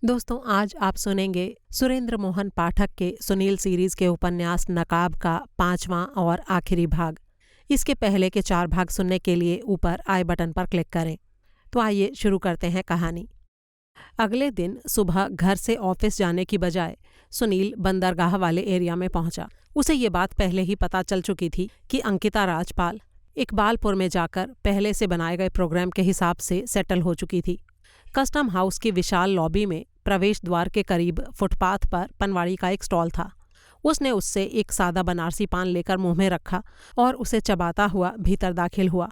दोस्तों, आज आप सुनेंगे सुरेंद्र मोहन पाठक के सुनील सीरीज के उपन्यास नकाब का 5वां और आखिरी भाग। इसके पहले के 4 भाग सुनने के लिए ऊपर आई बटन पर क्लिक करें। तो आइए शुरू करते हैं कहानी। अगले दिन सुबह घर से ऑफिस जाने की बजाय सुनील बंदरगाह वाले एरिया में पहुंचा। उसे ये बात पहले ही पता चल चुकी थी कि अंकिता राजपाल इकबालपुर में जाकर पहले से बनाए गए प्रोग्राम के हिसाब से सेटल हो चुकी थी। कस्टम हाउस की विशाल लॉबी में प्रवेश द्वार के करीब फुटपाथ पर पनवाड़ी का एक स्टॉल था। उसने उससे एक सादा बनारसी पान लेकर मुंह में रखा और उसे चबाता हुआ भीतर दाखिल हुआ।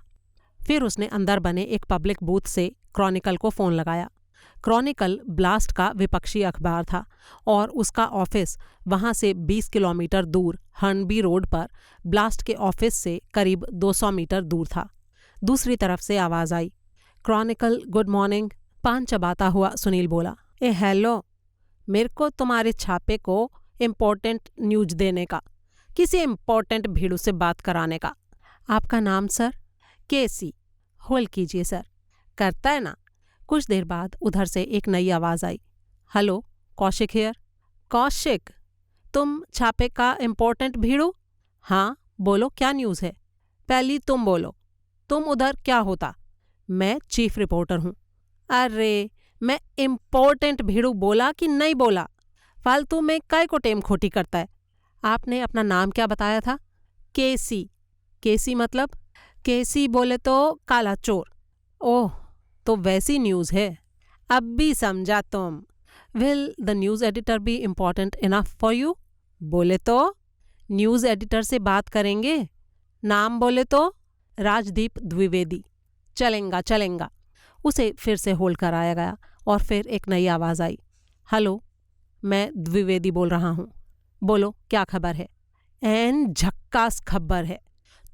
फिर उसने अंदर बने एक पब्लिक बूथ से क्रॉनिकल को फ़ोन लगाया। क्रॉनिकल ब्लास्ट का विपक्षी अखबार था और उसका ऑफिस वहां से 20 किलोमीटर दूर हर्नबी रोड पर ब्लास्ट के ऑफिस से करीब 200 मीटर दूर था। दूसरी तरफ से आवाज़ आई, क्रॉनिकल गुड मॉर्निंग। पान चबाता हुआ सुनील बोला, ए हेलो, मेरे को तुम्हारे छापे को इम्पोर्टेंट न्यूज देने का, किसी इम्पोर्टेंट भीड़ू से बात कराने का। आपका नाम सर? केसी। होल्ड कीजिए सर। करता है ना। कुछ देर बाद उधर से एक नई आवाज़ आई, हेलो, कौशिक हियर। कौशिक, तुम छापे का इम्पोर्टेंट भीड़ू? हाँ बोलो, क्या न्यूज़ है? पहली तुम बोलो, तुम उधर क्या होता? मैं चीफ रिपोर्टर हूँ। अरे, मैं इम्पोर्टेंट भीड़ू बोला कि नहीं बोला? फालतू में काय को टेम खोटी करता है। आपने अपना नाम क्या बताया था? केसी। केसी मतलब? केसी बोले तो काला चोर। ओह, तो वैसी न्यूज़ है। अब भी समझा तुम। Will the news editor be important enough for you? बोले तो न्यूज़ एडिटर से बात करेंगे। नाम बोले तो राजदीप द्विवेदी। चलेंगा चलेंगा। उसे फिर से होल्ड कराया गया और फिर एक नई आवाज़ आई, हेलो, मैं द्विवेदी बोल रहा हूँ। बोलो, क्या खबर है? एन झक्कास खबर है।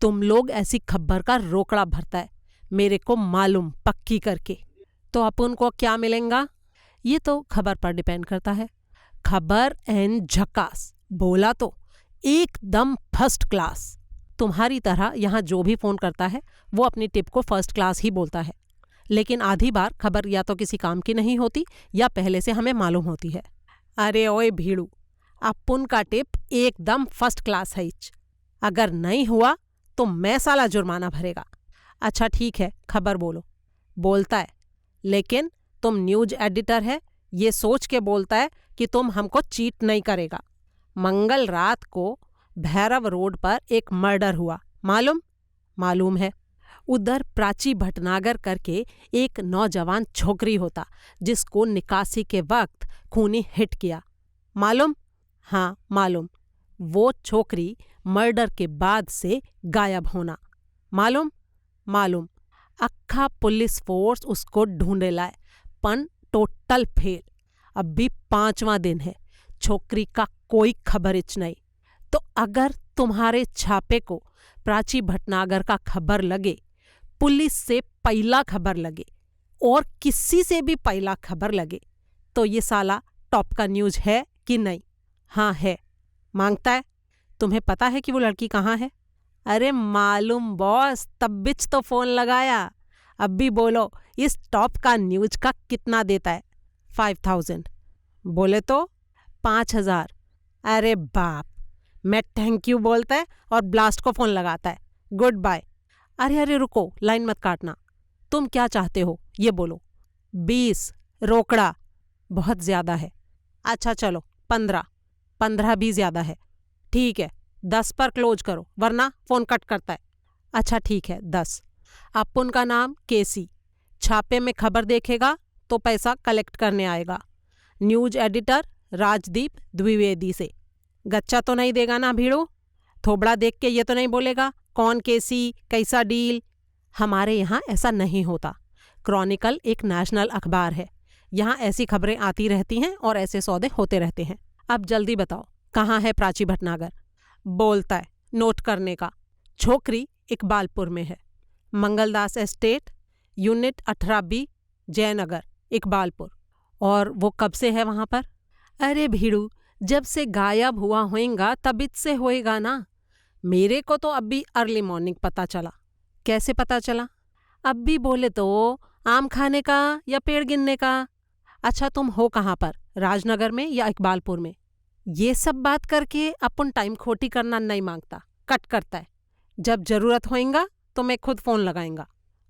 तुम लोग ऐसी खबर का रोकड़ा भरता है, मेरे को मालूम पक्की करके। तो अपन को क्या मिलेगा? ये तो खबर पर डिपेंड करता है। खबर एन झक्कास बोला तो एकदम फर्स्ट क्लास। तुम्हारी तरह यहाँ जो भी फ़ोन करता है वो अपनी टिप को फर्स्ट क्लास ही बोलता है, लेकिन आधी बार खबर या तो किसी काम की नहीं होती या पहले से हमें मालूम होती है। अरे ओए भीड़ू, अपुन का टिप एकदम फर्स्ट क्लास है। अगर नहीं हुआ तो मैं साला जुर्माना भरेगा। अच्छा ठीक है, खबर बोलो। बोलता है, लेकिन तुम न्यूज एडिटर है, ये सोच के बोलता है कि तुम हमको चीट नहीं करेगा। मंगल रात को भैरव रोड पर एक मर्डर हुआ, मालूम? मालूम है। उधर प्राची भटनागर करके एक नौजवान छोकरी होता जिसको निकासी के वक्त खूनी हिट किया, मालूम? हाँ मालूम। वो छोकरी मर्डर के बाद से गायब होना, मालूम? मालूम। अक्खा पुलिस फोर्स उसको ढूंढे लाए, पन टोटल फेल। अब भी 5वां दिन है, छोकरी का कोई खबर इच नहीं। तो अगर तुम्हारे छापे को प्राची भटनागर का खबर लगे, पुलिस से पहला खबर लगे और किसी से भी पहला खबर लगे, तो ये साला टॉप का न्यूज है कि नहीं? हाँ है। मांगता है? तुम्हें पता है कि वो लड़की कहाँ है? अरे मालूम बॉस, तब बिच तो फ़ोन लगाया। अब भी बोलो, इस टॉप का न्यूज का कितना देता है? 5000। बोले तो 5000। अरे बाप, मैं थैंक यू बोलता है और ब्लास्ट को फ़ोन लगाता है, गुड बाय। अरे अरे रुको, लाइन मत काटना। तुम क्या चाहते हो ये बोलो। 20 रोकड़ा बहुत ज़्यादा है। अच्छा चलो 15। 15 भी ज़्यादा है। ठीक है, 10 पर क्लोज करो वरना फ़ोन कट करता है। अच्छा ठीक है, 10। अपुन का नाम केसी। छापे में खबर देखेगा तो पैसा कलेक्ट करने आएगा। न्यूज एडिटर राजदीप द्विवेदी से। गच्चा तो नहीं देगा ना भीड़ो? थोबड़ा देख के ये तो नहीं बोलेगा कौन केसी, कैसा डील? हमारे यहाँ ऐसा नहीं होता। क्रॉनिकल एक नेशनल अखबार है, यहाँ ऐसी खबरें आती रहती हैं और ऐसे सौदे होते रहते हैं। अब जल्दी बताओ, कहाँ है प्राची भटनागर? बोलता है, नोट करने का। छोकरी इकबालपुर में है, Mangaldas estate, unit 18B, Jaynagar, Iqbalpur. और वो कब से है वहाँ पर? अरे भीड़ू, जब से गायब हुआ होएगा तब से होएगा ना। मेरे को तो अभी अर्ली मॉर्निंग पता चला। कैसे पता चला? अब भी बोले तो आम खाने का या पेड़ गिनने का? अच्छा तुम हो कहाँ पर, राजनगर में या इकबालपुर में? ये सब बात करके अपन टाइम खोटी करना नहीं मांगता, कट करता है। जब जरूरत होएगा तो मैं खुद फोन लगाएंगा।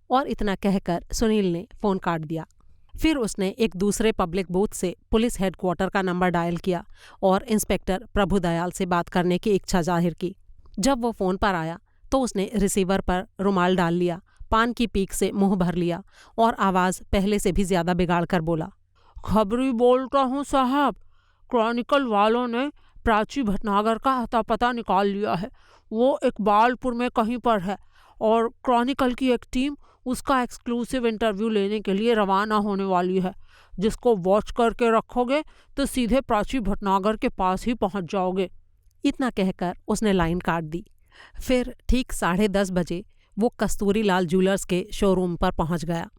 और इतना कहकर सुनील ने फोन काट दिया। फिर उसने एक दूसरे पब्लिक बूथ से पुलिस हेडक्वार्टर का नंबर डायल किया और इंस्पेक्टर प्रभुदयाल से बात करने की इच्छा जाहिर की। जब वो फोन पर आया तो उसने रिसीवर पर रुमाल डाल लिया, पान की पीक से मुंह भर लिया और आवाज पहले से भी ज्यादा बिगाड़ कर बोला, खबरी बोलता हूँ साहब, क्रॉनिकल वालों ने प्राची भटनागर का अता पता निकाल लिया है। वो इकबालपुर में कहीं पर है और क्रॉनिकल की एक टीम उसका एक्सक्लूसिव इंटरव्यू लेने के लिए रवाना होने वाली है। जिसको वॉच करके रखोगे तो सीधे प्राची भटनागर के पास ही पहुंच जाओगे। इतना कहकर उसने लाइन काट दी। फिर ठीक 10:30 बजे वो कस्तूरी लाल ज्वेलर्स के शोरूम पर पहुंच गया।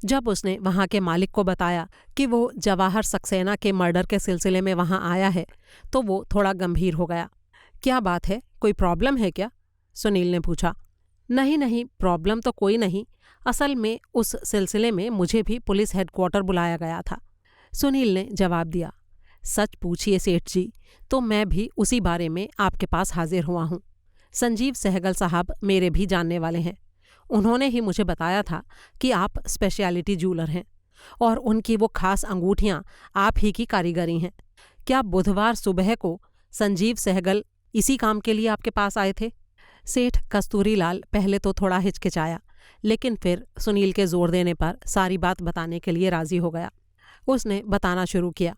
जब उसने वहां के मालिक को बताया कि वो जवाहर सक्सेना के मर्डर के सिलसिले में वहां आया है तो वो थोड़ा गंभीर हो गया। क्या बात है, कोई प्रॉब्लम है क्या? सुनील ने पूछा। नहीं नहीं, प्रॉब्लम तो कोई नहीं। असल में उस सिलसिले में मुझे भी पुलिस हेडक्वार्टर बुलाया गया था, सुनील ने जवाब दिया। सच पूछिए सेठ जी, तो मैं भी उसी बारे में आपके पास हाजिर हुआ हूँ। संजीव सहगल साहब मेरे भी जानने वाले हैं। उन्होंने ही मुझे बताया था कि आप स्पेशलिटी ज्वेलर हैं और उनकी वो खास अंगूठियां आप ही की कारीगरी हैं। क्या बुधवार सुबह को संजीव सहगल इसी काम के लिए आपके पास आए थे? सेठ कस्तूरीलाल पहले तो थोड़ा हिचकिचाया, लेकिन फिर सुनील के जोर देने पर सारी बात बताने के लिए राजी हो गया। उसने बताना शुरू किया।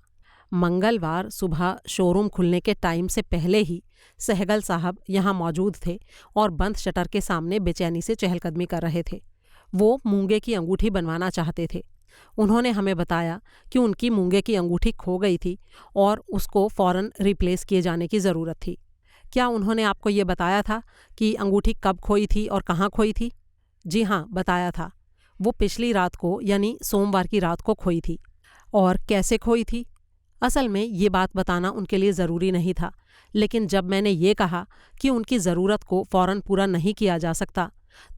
मंगलवार सुबह शोरूम खुलने के टाइम से पहले ही सहगल साहब यहाँ मौजूद थे और बंद शटर के सामने बेचैनी से चहलकदमी कर रहे थे। वो मूंगे की अंगूठी बनवाना चाहते थे। उन्होंने हमें बताया कि उनकी मूंगे की अंगूठी खो गई थी और उसको फौरन रिप्लेस किए जाने की ज़रूरत थी। क्या उन्होंने आपको ये बताया था कि अंगूठी कब खोई थी और कहाँ खोई थी? जी हाँ, बताया था। वो पिछली रात को यानी सोमवार की रात को खोई थी। और कैसे खोई थी? असल में ये बात बताना उनके लिए ज़रूरी नहीं था, लेकिन जब मैंने ये कहा कि उनकी ज़रूरत को फ़ौरन पूरा नहीं किया जा सकता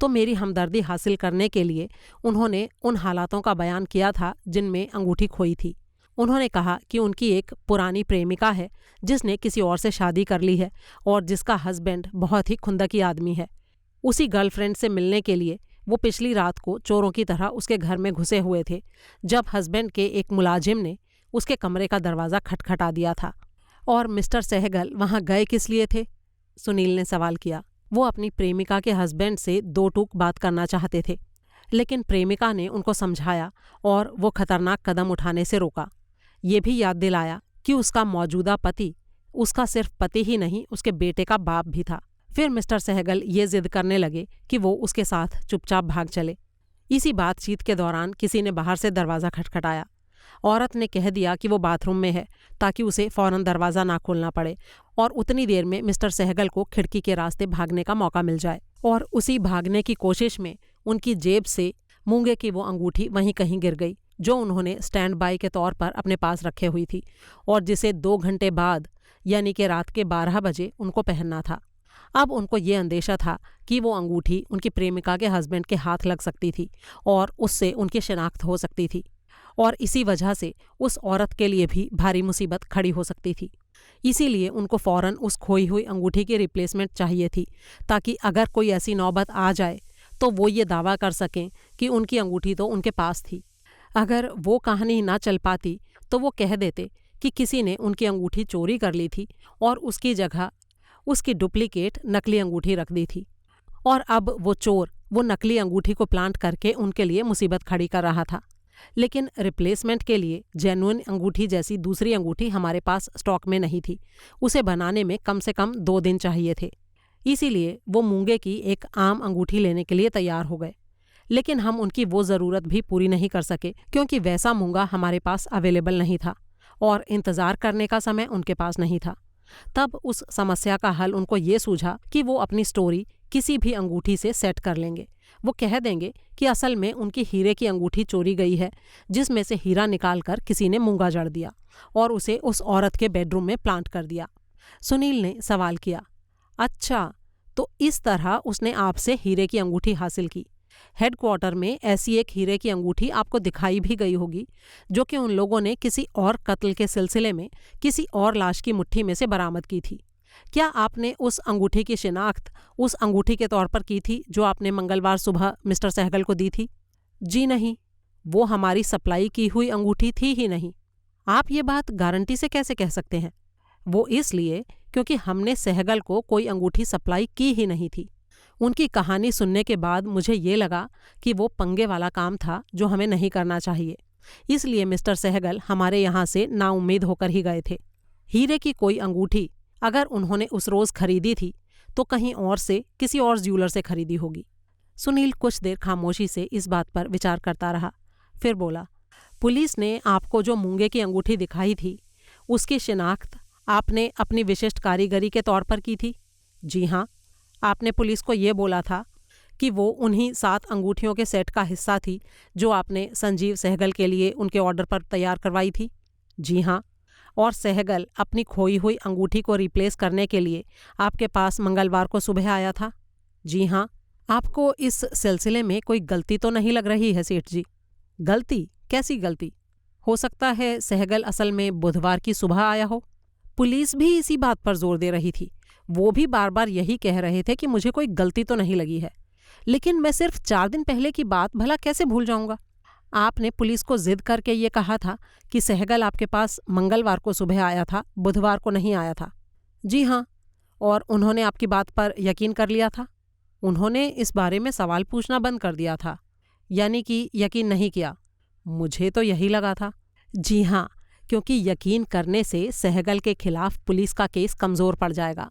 तो मेरी हमदर्दी हासिल करने के लिए उन्होंने उन हालातों का बयान किया था जिनमें अंगूठी खोई थी। उन्होंने कहा कि उनकी एक पुरानी प्रेमिका है जिसने किसी और से शादी कर ली है और जिसका हस्बैंड बहुत ही खुंदकी आदमी है। उसी गर्लफ्रेंड से मिलने के लिए वो पिछली रात को चोरों की तरह उसके घर में घुसे हुए थे जब हस्बैंड के एक मुलाजिम ने उसके कमरे का दरवाज़ा खटखटा दिया था। और मिस्टर सहगल वहाँ गए किस लिए थे? सुनील ने सवाल किया। वो अपनी प्रेमिका के हस्बैंड से दो टूक बात करना चाहते थे, लेकिन प्रेमिका ने उनको समझाया और वो खतरनाक कदम उठाने से रोका। ये भी याद दिलाया कि उसका मौजूदा पति उसका सिर्फ पति ही नहीं, उसके बेटे का बाप भी था। फिर मिस्टर सहगल ये जिद करने लगे कि वो उसके साथ चुपचाप भाग चले। इसी बातचीत के दौरान किसी ने बाहर से दरवाज़ा खटखटाया। औरत ने कह दिया कि वो बाथरूम में है ताकि उसे फौरन दरवाज़ा ना खोलना पड़े और उतनी देर में मिस्टर सहगल को खिड़की के रास्ते भागने का मौका मिल जाए। और उसी भागने की कोशिश में उनकी जेब से मूंगे की वो अंगूठी वहीं कहीं गिर गई जो उन्होंने स्टैंड बाई के तौर पर अपने पास रखे हुई थी और जिसे 2 घंटे बाद यानी कि रात के 12 बजे उनको पहनना था। अब उनको ये अंदेशा था कि वो अंगूठी उनकी प्रेमिका के हस्बैंड के हाथ लग सकती थी और उससे उनकी शिनाख्त हो सकती थी और इसी वजह से उस औरत के लिए भी भारी मुसीबत खड़ी हो सकती थी। इसीलिए उनको फ़ौरन उस खोई हुई अंगूठी की रिप्लेसमेंट चाहिए थी ताकि अगर कोई ऐसी नौबत आ जाए तो वो ये दावा कर सकें कि उनकी अंगूठी तो उनके पास थी। अगर वो कहानी ना चल पाती तो वो कह देते कि किसी ने उनकी अंगूठी चोरी कर ली थी और उसकी जगह उसकी डुप्लीकेट नकली अंगूठी रख दी थी और अब वो चोर वो नकली अंगूठी को प्लांट करके उनके लिए मुसीबत खड़ी कर रहा था। लेकिन रिप्लेसमेंट के लिए जेन्युइन अंगूठी जैसी दूसरी अंगूठी हमारे पास स्टॉक में नहीं थी। उसे बनाने में कम से कम 2 दिन चाहिए थे। इसीलिए वो मूंगे की एक आम अंगूठी लेने के लिए तैयार हो गए, लेकिन हम उनकी वो ज़रूरत भी पूरी नहीं कर सके क्योंकि वैसा मूंगा हमारे पास अवेलेबल नहीं था और इंतज़ार करने का समय उनके पास नहीं था। तब उस समस्या का हल उनको ये सूझा कि वो अपनी स्टोरी किसी भी अंगूठी से सेट कर लेंगे। वो कह देंगे कि असल में उनकी हीरे की अंगूठी चोरी गई है जिसमें से हीरा निकालकर किसी ने मूंगा जड़ दिया और उसे उस औरत के बेडरूम में प्लांट कर दिया। सुनील ने सवाल किया। अच्छा, तो इस तरह उसने आपसे हीरे की अंगूठी हासिल की। हेडक्वार्टर में ऐसी एक हीरे की अंगूठी आपको दिखाई भी गई होगी जो कि उन लोगों ने किसी और कत्ल के सिलसिले में किसी और लाश की मुट्ठी में से बरामद की थी। क्या आपने उस अंगूठी की शिनाख्त उस अंगूठी के तौर पर की थी जो आपने मंगलवार सुबह मिस्टर सहगल को दी थी? जी नहीं, वो हमारी सप्लाई की हुई अंगूठी थी ही नहीं। आप ये बात गारंटी से कैसे कह सकते हैं? वो इसलिए क्योंकि हमने सहगल को कोई अंगूठी सप्लाई की ही नहीं थी। उनकी कहानी सुनने के बाद मुझे ये लगा कि वो पंगे वाला काम था जो हमें नहीं करना चाहिए, इसलिए मिस्टर सहगल हमारे यहाँ से नाउम्मीद होकर ही गए थे। हीरे की कोई अंगूठी अगर उन्होंने उस रोज़ खरीदी थी तो कहीं और से किसी और ज्वेलर से खरीदी होगी। सुनील कुछ देर खामोशी से इस बात पर विचार करता रहा, फिर बोला, पुलिस ने आपको जो मूंगे की अंगूठी दिखाई थी उसकी शिनाख्त आपने अपनी विशिष्ट कारीगरी के तौर पर की थी? जी हाँ। आपने पुलिस को ये बोला था कि वो उन्हीं 7 अंगूठियों के सेट का हिस्सा थी जो आपने संजीव सहगल के लिए उनके ऑर्डर पर तैयार करवाई थी? जी हाँ। और सहगल अपनी खोई हुई अंगूठी को रिप्लेस करने के लिए आपके पास मंगलवार को सुबह आया था? जी हाँ। आपको इस सिलसिले में कोई गलती तो नहीं लग रही है सेठ जी? गलती? कैसी गलती? हो सकता है सहगल असल में बुधवार की सुबह आया हो। पुलिस भी इसी बात पर जोर दे रही थी। वो भी बार बार यही कह रहे थे कि मुझे कोई गलती तो नहीं लगी है, लेकिन मैं सिर्फ 4 दिन पहले की बात भला कैसे भूल जाऊंगा? आपने पुलिस को जिद करके ये कहा था कि सहगल आपके पास मंगलवार को सुबह आया था, बुधवार को नहीं आया था। जी हाँ। और उन्होंने आपकी बात पर यकीन कर लिया था? उन्होंने इस बारे में सवाल पूछना बंद कर दिया था, यानी कि यकीन नहीं किया। मुझे तो यही लगा था। जी हाँ, क्योंकि यकीन करने से सहगल के खिलाफ पुलिस का केस कमज़ोर पड़ जाएगा।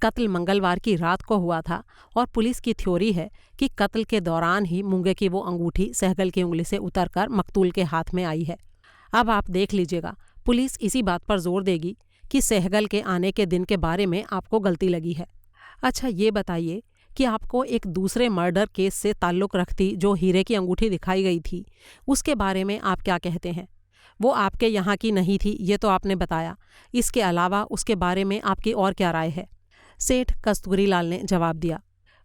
कत्ल मंगलवार की रात को हुआ था और पुलिस की थ्योरी है कि कत्ल के दौरान ही मूंगे की वो अंगूठी सहगल की उंगली से उतरकर मकतूल के हाथ में आई है। अब आप देख लीजिएगा, पुलिस इसी बात पर जोर देगी कि सहगल के आने के दिन के बारे में आपको गलती लगी है। अच्छा ये बताइए कि आपको एक दूसरे मर्डर केस से ताल्लुक़ रखती जो हीरे की अंगूठी दिखाई गई थी, उसके बारे में आप क्या कहते हैं? वो आपके यहाँ की नहीं थी, ये तो आपने बताया। इसके अलावा उसके बारे में आपकी और क्या राय है? सेठ कस्तूरीलाल ने जवाब दिया,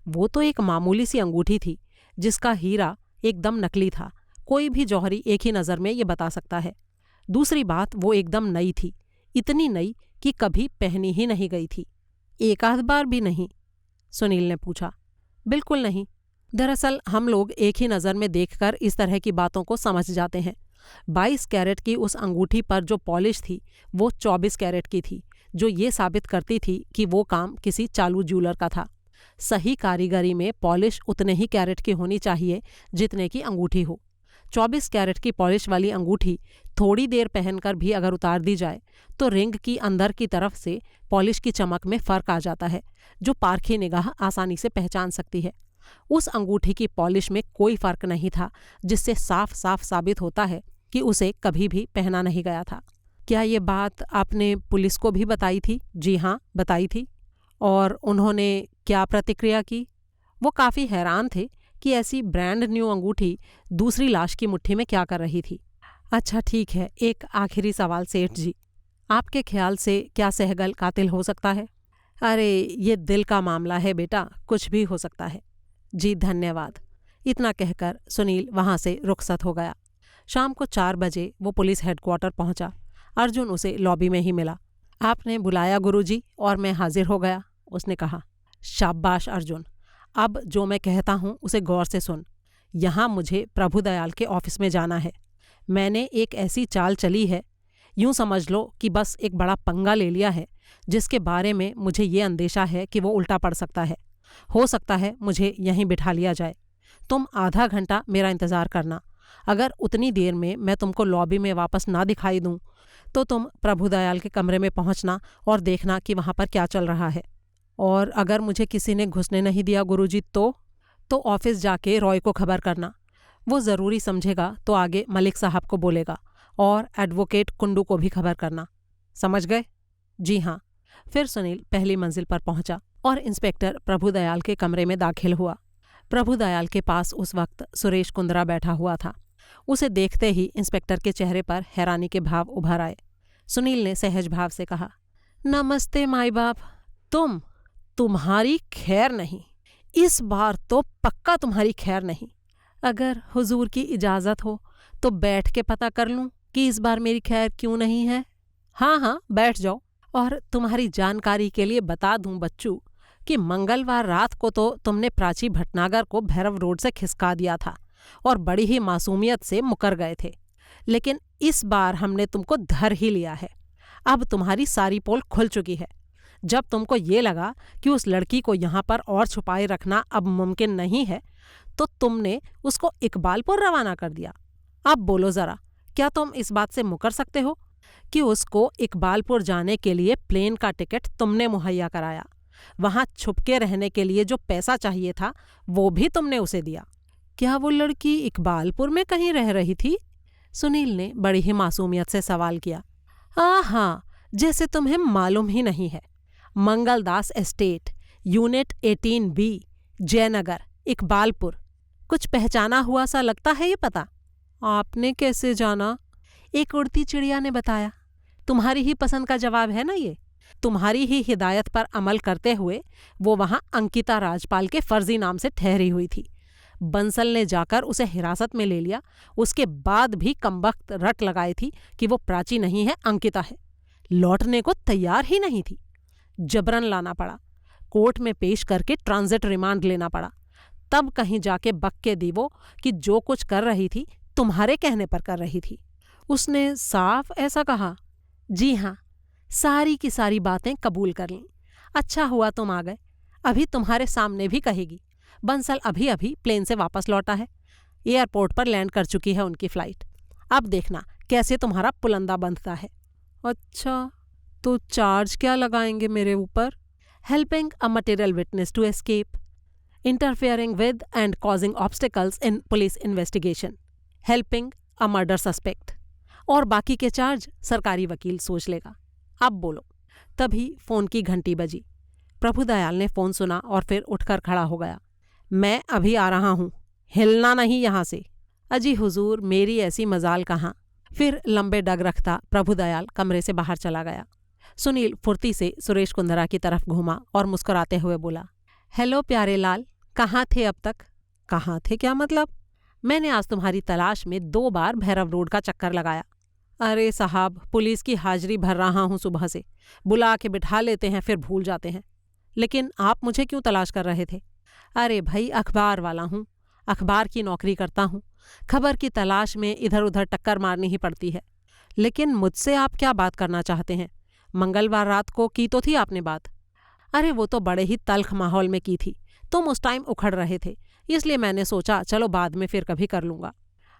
वो तो एक मामूली सी अंगूठी थी जिसका हीरा एकदम नकली था। कोई भी जौहरी एक ही नज़र में ये बता सकता है। दूसरी बात, वो एकदम नई थी, इतनी नई कि कभी पहनी ही नहीं गई थी। एक आध बार भी नहीं? सुनील ने पूछा। बिल्कुल नहीं। दरअसल हम लोग एक ही नज़र में देखकर इस तरह की बातों को समझ जाते हैं। 22 कैरेट की उस अंगूठी पर जो पॉलिश थी वो 24 कैरेट की थी, जो ये साबित करती थी कि वो काम किसी चालू ज्वेलर का था। सही कारीगरी में पॉलिश उतने ही कैरेट की होनी चाहिए जितने की अंगूठी हो। 24 कैरेट की पॉलिश वाली अंगूठी थोड़ी देर पहनकर भी अगर उतार दी जाए तो रिंग की अंदर की तरफ से पॉलिश की चमक में फ़र्क आ जाता है, जो पारखी निगाह आसानी से पहचान सकती है। उस अंगूठी की पॉलिश में कोई फ़र्क नहीं था, जिससे साफ साफ साबित होता है कि उसे कभी भी पहना नहीं गया था। क्या ये बात आपने पुलिस को भी बताई थी? जी हाँ, बताई थी। और उन्होंने क्या प्रतिक्रिया की? वो काफ़ी हैरान थे कि ऐसी ब्रांड न्यू अंगूठी दूसरी लाश की मुट्ठी में क्या कर रही थी। अच्छा ठीक है, एक आखिरी सवाल सेठ जी, आपके ख्याल से क्या सहगल कातिल हो सकता है? अरे ये दिल का मामला है बेटा, कुछ भी हो सकता है। जी धन्यवाद। इतना कहकर सुनील वहाँ से रुखसत हो गया। शाम को 4 बजे वो पुलिस हेडक्वार्टर पहुँचा। अर्जुन उसे लॉबी में ही मिला। आपने बुलाया गुरुजी और मैं हाजिर हो गया, उसने कहा। शाबाश अर्जुन, अब जो मैं कहता हूँ उसे गौर से सुन। यहाँ मुझे प्रभुदयाल के ऑफिस में जाना है। मैंने एक ऐसी चाल चली है, यूँ समझ लो कि बस एक बड़ा पंगा ले लिया है, जिसके बारे में मुझे ये अंदेशा है कि वो उल्टा पड़ सकता है। हो सकता है मुझे यहीं बिठा लिया जाए। तुम आधा घंटा मेरा इंतज़ार करना। अगर उतनी देर में मैं तुमको लॉबी में वापस ना दिखाई दूँ तो तुम प्रभुदयाल के कमरे में पहुँचना और देखना कि वहाँ पर क्या चल रहा है। और अगर मुझे किसी ने घुसने नहीं दिया गुरुजी तो ऑफिस जाके रॉय को खबर करना। वो ज़रूरी समझेगा तो आगे मलिक साहब को बोलेगा और एडवोकेट कुंडू को भी खबर करना। समझ गए? जी हाँ। फिर सुनील पहली मंजिल पर पहुंचा और इंस्पेक्टर प्रभुदयाल के कमरे में दाखिल हुआ। प्रभुदयाल के पास उस वक्त सुरेश कुंद्रा बैठा हुआ था। उसे देखते ही इंस्पेक्टर के चेहरे पर हैरानी के भाव उभर आए। सुनील ने सहज भाव से कहा, नमस्ते माई बाप। तुम्हारी खैर नहीं, इस बार तो पक्का तुम्हारी खैर नहीं। अगर हुजूर की इजाज़त हो तो बैठ के पता कर लूं कि इस बार मेरी खैर क्यों नहीं है। हाँ हाँ, बैठ जाओ। और तुम्हारी जानकारी के लिए बता दूं बच्चू कि मंगलवार रात को तो तुमने प्राची भटनागर को भैरव रोड से खिसका दिया था और बड़ी ही मासूमियत से मुकर गए थे। लेकिन इस बार हमने तुमको धर ही लिया है। अब तुम्हारी सारी पोल खुल चुकी है। जब तुमको ये लगा कि उस लड़की को यहाँ पर और छुपाए रखना अब मुमकिन नहीं है तो तुमने उसको इकबालपुर रवाना कर दिया। अब बोलो ज़रा, क्या तुम इस बात से मुकर सकते हो कि उसको इकबालपुर जाने के लिए प्लेन का टिकट तुमने मुहैया कराया, वहां छुपके रहने के लिए जो पैसा चाहिए था वो भी तुमने उसे दिया? क्या वो लड़की इकबालपुर में कहीं रह रही थी? सुनील ने बड़ी ही मासूमियत से सवाल किया। हाँ, जैसे तुम्हें मालूम ही नहीं है। Mangaldas estate, unit 18B, Jaynagar, Iqbalpur. कुछ पहचाना हुआ सा लगता है ये पता। आपने कैसे जाना? एक उड़ती चिड़िया ने बताया। तुम्हारी ही पसंद का जवाब है ना ये। तुम्हारी ही हिदायत पर अमल करते हुए वो वहां अंकिता राजपाल के फर्जी नाम से ठहरी हुई थी। बंसल ने जाकर उसे हिरासत में ले लिया। उसके बाद भी कमबख्त रट लगाई थी कि वो प्राची नहीं है, अंकिता है। लौटने को तैयार ही नहीं थी। जबरन लाना पड़ा, कोर्ट में पेश करके ट्रांजिट रिमांड लेना पड़ा। तब कहीं जाके बक के दी वो कि जो कुछ कर रही थी तुम्हारे कहने पर कर रही थी। उसने साफ ऐसा कहा? जी हाँ, सारी की सारी बातें कबूल कर लीं। अच्छा हुआ तुम आ गए, अभी तुम्हारे सामने भी कहेगी। बंसल अभी अभी प्लेन से वापस लौटा है, एयरपोर्ट पर लैंड कर चुकी है उनकी फ्लाइट। अब देखना कैसे तुम्हारा पुलंदा बंधता है। अच्छा, तो चार्ज क्या लगाएंगे मेरे ऊपर? Helping a material witness to escape, interfering with and causing obstacles in police investigation, helping a murder suspect. और बाकी के चार्ज सरकारी वकील सोच लेगा। अब बोलो। तभी फोन की घंटी बजी। प्रभुदयाल ने फोन सुना और फिर उठकर खड़ा हो गया। मैं अभी आ रहा हूँ, हिलना नहीं यहाँ से। अजी हुजूर, मेरी ऐसी मजाल कहाँ। फिर लंबे डग रखता प्रभुदयाल कमरे से बाहर चला गया। सुनील फुर्ती से सुरेश कुंदरा की तरफ घूमा और मुस्कुराते हुए बोला, हेलो प्यारे लाल, कहाँ थे अब तक? कहाँ थे क्या मतलब? मैंने आज तुम्हारी तलाश में 2 बार भैरव रोड का चक्कर लगाया। अरे साहब, पुलिस की हाजिरी भर रहा हूँ सुबह से, बुला के बिठा लेते हैं फिर भूल जाते हैं। लेकिन आप मुझे क्यों तलाश कर रहे थे? अरे भाई, अखबार वाला हूँ, अखबार की नौकरी करता हूँ। खबर की तलाश में इधर उधर टक्कर मारनी ही पड़ती है। लेकिन मुझसे आप क्या बात करना चाहते हैं? मंगलवार रात को की तो थी आपने बात। अरे वो तो बड़े ही तल्ख माहौल में की थी, तुम उस टाइम उखड़ रहे थे, इसलिए मैंने सोचा चलो बाद में फिर कभी कर लूँगा।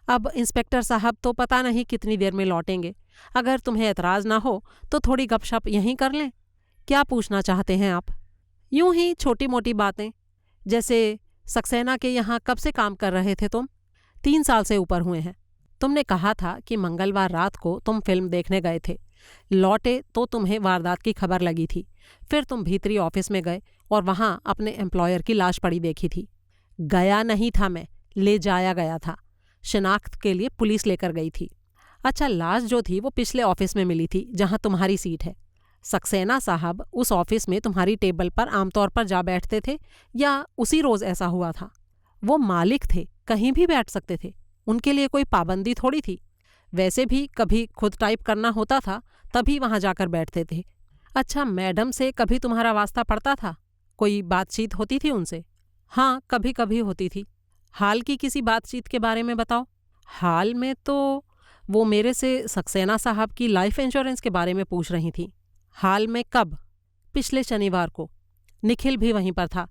अब इंस्पेक्टर साहब तो पता नहीं कितनी देर में लौटेंगे। अगर तुम्हें एतराज़ ना हो तो थोड़ी गपशप यहीं कर लें। क्या पूछना चाहते हैं आप? यूं ही छोटी मोटी बातें, जैसे सक्सेना के यहाँ कब से काम कर रहे थे तुम? 3 साल से ऊपर हुए हैं। तुमने कहा था कि मंगलवार रात को तुम फिल्म देखने गए थे, लौटे तो तुम्हें वारदात की खबर लगी थी। फिर तुम भीतरी ऑफिस में गए और वहाँ अपने एम्प्लॉयर की लाश पड़ी देखी थी। गया नहीं था मैं, ले जाया गया था। शिनाख्त के लिए पुलिस लेकर गई थी। अच्छा, लाश जो थी वो पिछले ऑफिस में मिली थी जहाँ तुम्हारी सीट है। सक्सेना साहब उस ऑफिस में तुम्हारी टेबल पर आमतौर पर जा बैठते थे या उसी रोज़ ऐसा हुआ था? वो मालिक थे, कहीं भी बैठ सकते थे, उनके लिए कोई पाबंदी थोड़ी थी। वैसे भी कभी खुद टाइप करना होता था तभी वहाँ जाकर बैठते थे। अच्छा, मैडम से कभी तुम्हारा वास्ता पड़ता था? कोई बातचीत होती थी उनसे? हाँ, कभी कभी होती थी। हाल की किसी बातचीत के बारे में बताओ। हाल में तो वो मेरे से सक्सेना साहब की लाइफ इंश्योरेंस के बारे में पूछ रही थी। हाल में कब? पिछले शनिवार को। निखिल भी वहीं पर था।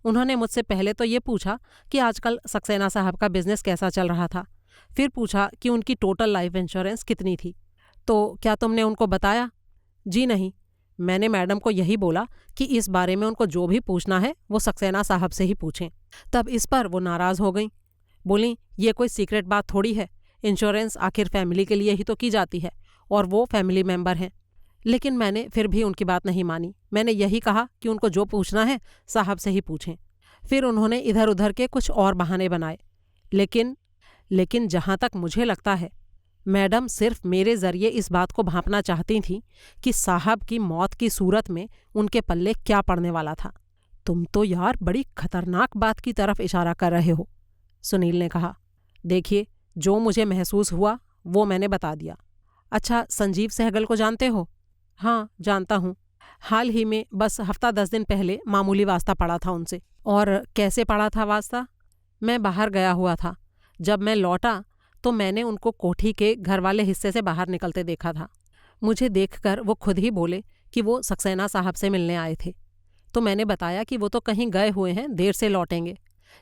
उन्होंने मुझसे पहले तो ये पूछा कि आजकल सक्सेना साहब का बिजनेस कैसा चल रहा था, फिर पूछा कि उनकी टोटल लाइफ इंश्योरेंस कितनी थी। तो क्या तुमने उनको बताया? जी नहीं, मैंने मैडम को यही बोला कि इस बारे में उनको जो भी पूछना है वो सक्सेना साहब से ही पूछें। तब इस पर वो नाराज़ हो गईं। बोलीं, ये कोई सीक्रेट बात थोड़ी है, इंश्योरेंस आखिर फैमिली के लिए ही तो की जाती है और वो फैमिली मेंबर हैं। लेकिन मैंने फिर भी उनकी बात नहीं मानी। मैंने यही कहा कि उनको जो पूछना है साहब से ही पूछें। फिर उन्होंने इधर उधर के कुछ और बहाने बनाए। लेकिन जहाँ तक मुझे लगता है, मैडम सिर्फ मेरे ज़रिए इस बात को भांपना चाहती थीं कि साहब की मौत की सूरत में उनके पल्ले क्या पड़ने वाला था। तुम तो यार बड़ी खतरनाक बात की तरफ इशारा कर रहे हो। सुनील ने कहा। देखिए, जो मुझे महसूस हुआ वो मैंने बता दिया। अच्छा, संजीव सहगल को जानते हो? हाँ, जानता हूँ। हाल ही में बस हफ्ता 10 दिन पहले मामूली वास्ता पड़ा था उनसे। और कैसे पड़ा था वास्ता? मैं बाहर गया हुआ था। जब मैं लौटा तो मैंने उनको कोठी के घर वाले हिस्से से बाहर निकलते देखा था। मुझे देखकर वो खुद ही बोले कि वो सक्सेना साहब से मिलने आए थे। तो मैंने बताया कि वो तो कहीं गए हुए हैं, देर से लौटेंगे।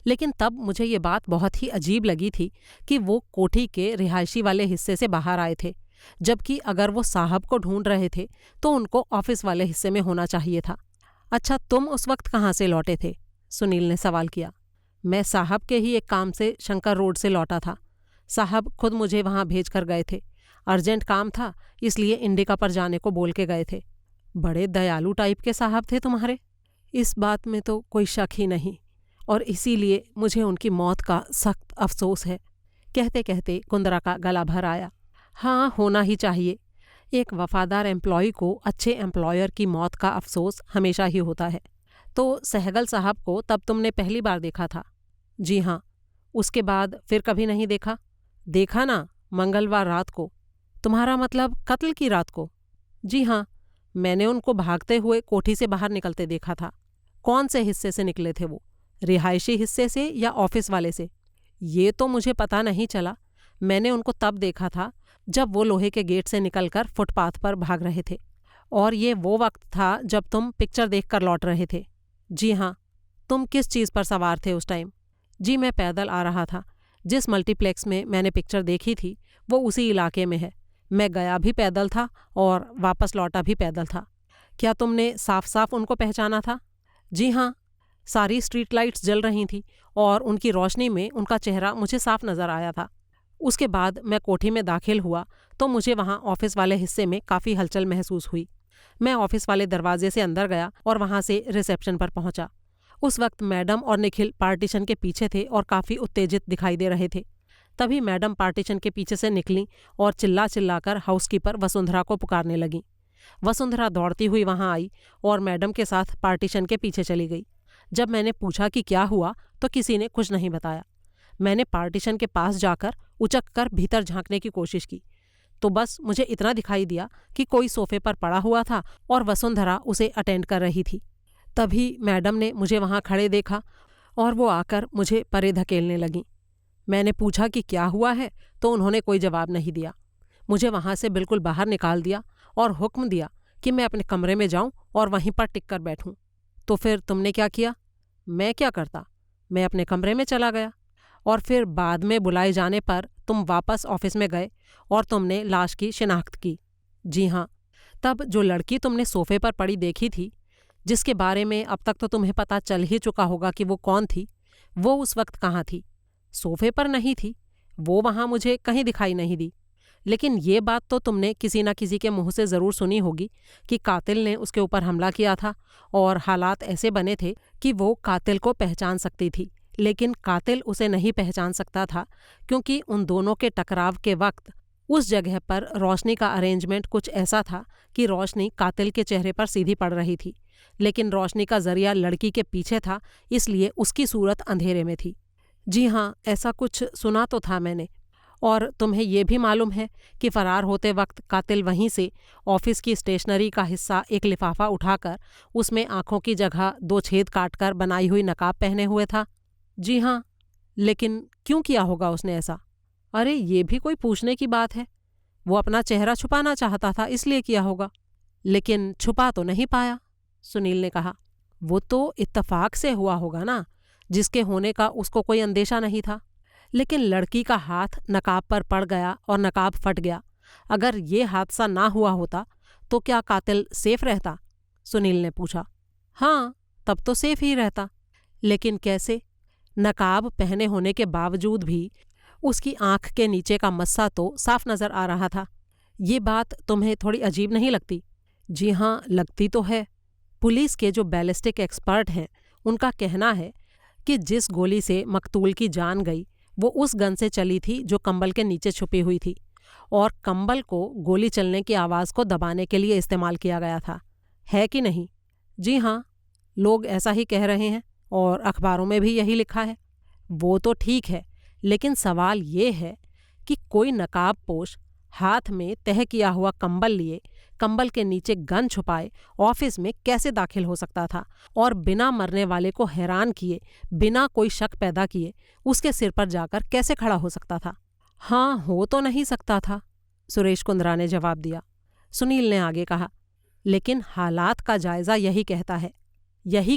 लेकिन तब मुझे ये बात बहुत ही अजीब लगी थी कि वो कोठी के रिहायशी वाले हिस्से से बाहर आए थे, जबकि अगर वो साहब को ढूंढ रहे थे तो उनको ऑफिस वाले हिस्से में होना चाहिए था। अच्छा, तुम उस वक्त कहाँ से लौटे थे? सुनील ने सवाल किया। मैं साहब के ही एक काम से शंकर रोड से लौटा था। साहब खुद मुझे वहाँ भेज कर गए थे। अर्जेंट काम था, इसलिए इंडिका पर जाने को बोल के गए थे। बड़े दयालु टाइप के साहब थे तुम्हारे। इस बात में तो कोई शक ही नहीं, और इसीलिए मुझे उनकी मौत का सख्त अफसोस है। कहते कहते कुंदरा का गला भर आया। हाँ, होना ही चाहिए। एक वफादार एम्प्लॉय को अच्छे एम्प्लॉयर की मौत का अफसोस हमेशा ही होता है। तो सहगल साहब को तब तुमने पहली बार देखा था? जी हाँ। उसके बाद फिर कभी नहीं देखा? देखा ना, मंगलवार रात को। तुम्हारा मतलब कत्ल की रात को? जी हाँ, मैंने उनको भागते हुए कोठी से बाहर निकलते देखा था। कौन से हिस्से से निकले थे वो? रिहायशी हिस्से से या ऑफिस वाले से? ये तो मुझे पता नहीं चला। मैंने उनको तब देखा था जब वो लोहे के गेट से निकलकर फुटपाथ पर भाग रहे थे। और ये वो वक्त था जब तुम पिक्चर देखकर लौट रहे थे? जी हाँ। तुम किस चीज़ पर सवार थे उस टाइम? जी, मैं पैदल आ रहा था। जिस मल्टीप्लेक्स में मैंने पिक्चर देखी थी वो उसी इलाके में है। मैं गया भी पैदल था और वापस लौटा भी पैदल था। क्या तुमने साफ साफ उनको पहचाना था? जी हाँ। सारी स्ट्रीट लाइट्स जल रही थी और उनकी रोशनी में उनका चेहरा मुझे साफ नज़र आया था। उसके बाद मैं कोठी में दाखिल हुआ तो मुझे वहाँ ऑफिस वाले हिस्से में काफ़ी हलचल महसूस हुई। मैं ऑफिस वाले दरवाजे से अंदर गया और वहाँ से रिसेप्शन पर पहुँचा। उस वक्त मैडम और निखिल पार्टीशन के पीछे थे और काफ़ी उत्तेजित दिखाई दे रहे थे। तभी मैडम पार्टीशन के पीछे से निकली और चिल्ला चिल्लाकर हाउसकीपर वसुंधरा को पुकारने लगी। वसुंधरा दौड़ती हुई वहाँ आई और मैडम के साथ पार्टीशन के पीछे चली गई। जब मैंने पूछा कि क्या हुआ तो किसी ने कुछ नहीं बताया। मैंने पार्टीशन के पास जाकर उचक कर भीतर झांकने की कोशिश की तो बस मुझे इतना दिखाई दिया कि कोई सोफे पर पड़ा हुआ था और वसुंधरा उसे अटेंड कर रही थी। तभी मैडम ने मुझे वहाँ खड़े देखा और वो आकर मुझे परे धकेलने लगी। मैंने पूछा कि क्या हुआ है तो उन्होंने कोई जवाब नहीं दिया। मुझे वहाँ से बिल्कुल बाहर निकाल दिया और हुक्म दिया कि मैं अपने कमरे में जाऊँ और वहीं पर टिक कर बैठूँ। तो फिर तुमने क्या किया? मैं क्या करता, मैं अपने कमरे में चला गया। और फिर बाद में बुलाए जाने पर तुम वापस ऑफिस में गए और तुमने लाश की शिनाख्त की? जी हाँ। तब जो लड़की तुमने सोफे पर पड़ी देखी थी, जिसके बारे में अब तक तो तुम्हें पता चल ही चुका होगा कि वो कौन थी, वो उस वक्त कहाँ थी? सोफे पर नहीं थी, वो वहाँ मुझे कहीं दिखाई नहीं दी। लेकिन ये बात तो तुमने किसी न किसी के मुंह से ज़रूर सुनी होगी कि कातिल ने उसके ऊपर हमला किया था और हालात ऐसे बने थे कि वो कातिल को पहचान सकती थी, लेकिन कातिल उसे नहीं पहचान सकता था क्योंकि उन दोनों के टकराव के वक्त उस जगह पर रोशनी का अरेंजमेंट कुछ ऐसा था कि रोशनी कातिल के चेहरे पर सीधी पड़ रही थी, लेकिन रोशनी का जरिया लड़की के पीछे था, इसलिए उसकी सूरत अंधेरे में थी। जी हाँ, ऐसा कुछ सुना तो था मैंने। और तुम्हें ये भी मालूम है कि फरार होते वक्त कातिल वहीं से ऑफिस की स्टेशनरी का हिस्सा एक लिफाफा उठाकर उसमें आंखों की जगह 2 छेद काटकर बनाई हुई नकाब पहने हुए था? जी हाँ। लेकिन क्यों किया होगा उसने ऐसा? अरे, ये भी कोई पूछने की बात है। वो अपना चेहरा छुपाना चाहता था, इसलिए किया होगा। लेकिन छुपा तो नहीं पाया, सुनील ने कहा। वो तो इत्तफाक से हुआ होगा ना, जिसके होने का उसको कोई अंदेशा नहीं था। लेकिन लड़की का हाथ नकाब पर पड़ गया और नकाब फट गया। अगर ये हादसा ना हुआ होता तो क्या कातिल सेफ रहता? सुनील ने पूछा। हाँ, तब तो सेफ ही रहता। लेकिन कैसे? नकाब पहने होने के बावजूद भी उसकी आंख के नीचे का मस्सा तो साफ नजर आ रहा था। ये बात तुम्हें थोड़ी अजीब नहीं लगती? जी हाँ, लगती तो है। पुलिस के जो बैलिस्टिक एक्सपर्ट हैं उनका कहना है कि जिस गोली से मकतूल की जान गई वो उस गन से चली थी जो कंबल के नीचे छुपी हुई थी, और कंबल को गोली चलने की आवाज़ को दबाने के लिए इस्तेमाल किया गया था। है कि नहीं? जी हाँ, लोग ऐसा ही कह रहे हैं और अखबारों में भी यही लिखा है। वो तो ठीक है, लेकिन सवाल ये है कि कोई नकाबपोश हाथ में तह किया हुआ कंबल लिए, कंबल के नीचे गन छुपाए ऑफिस में कैसे दाखिल हो सकता था और बिना मरने वाले को हैरान किए, बिना कोई शक पैदा किए उसके सिर पर जाकर कैसे खड़ा हो सकता था? हाँ, हो तो नहीं सकता था, सुरेश कुंद्रा ने जवाब दिया। सुनील ने आगे कहा, लेकिन हालात का जायजा यही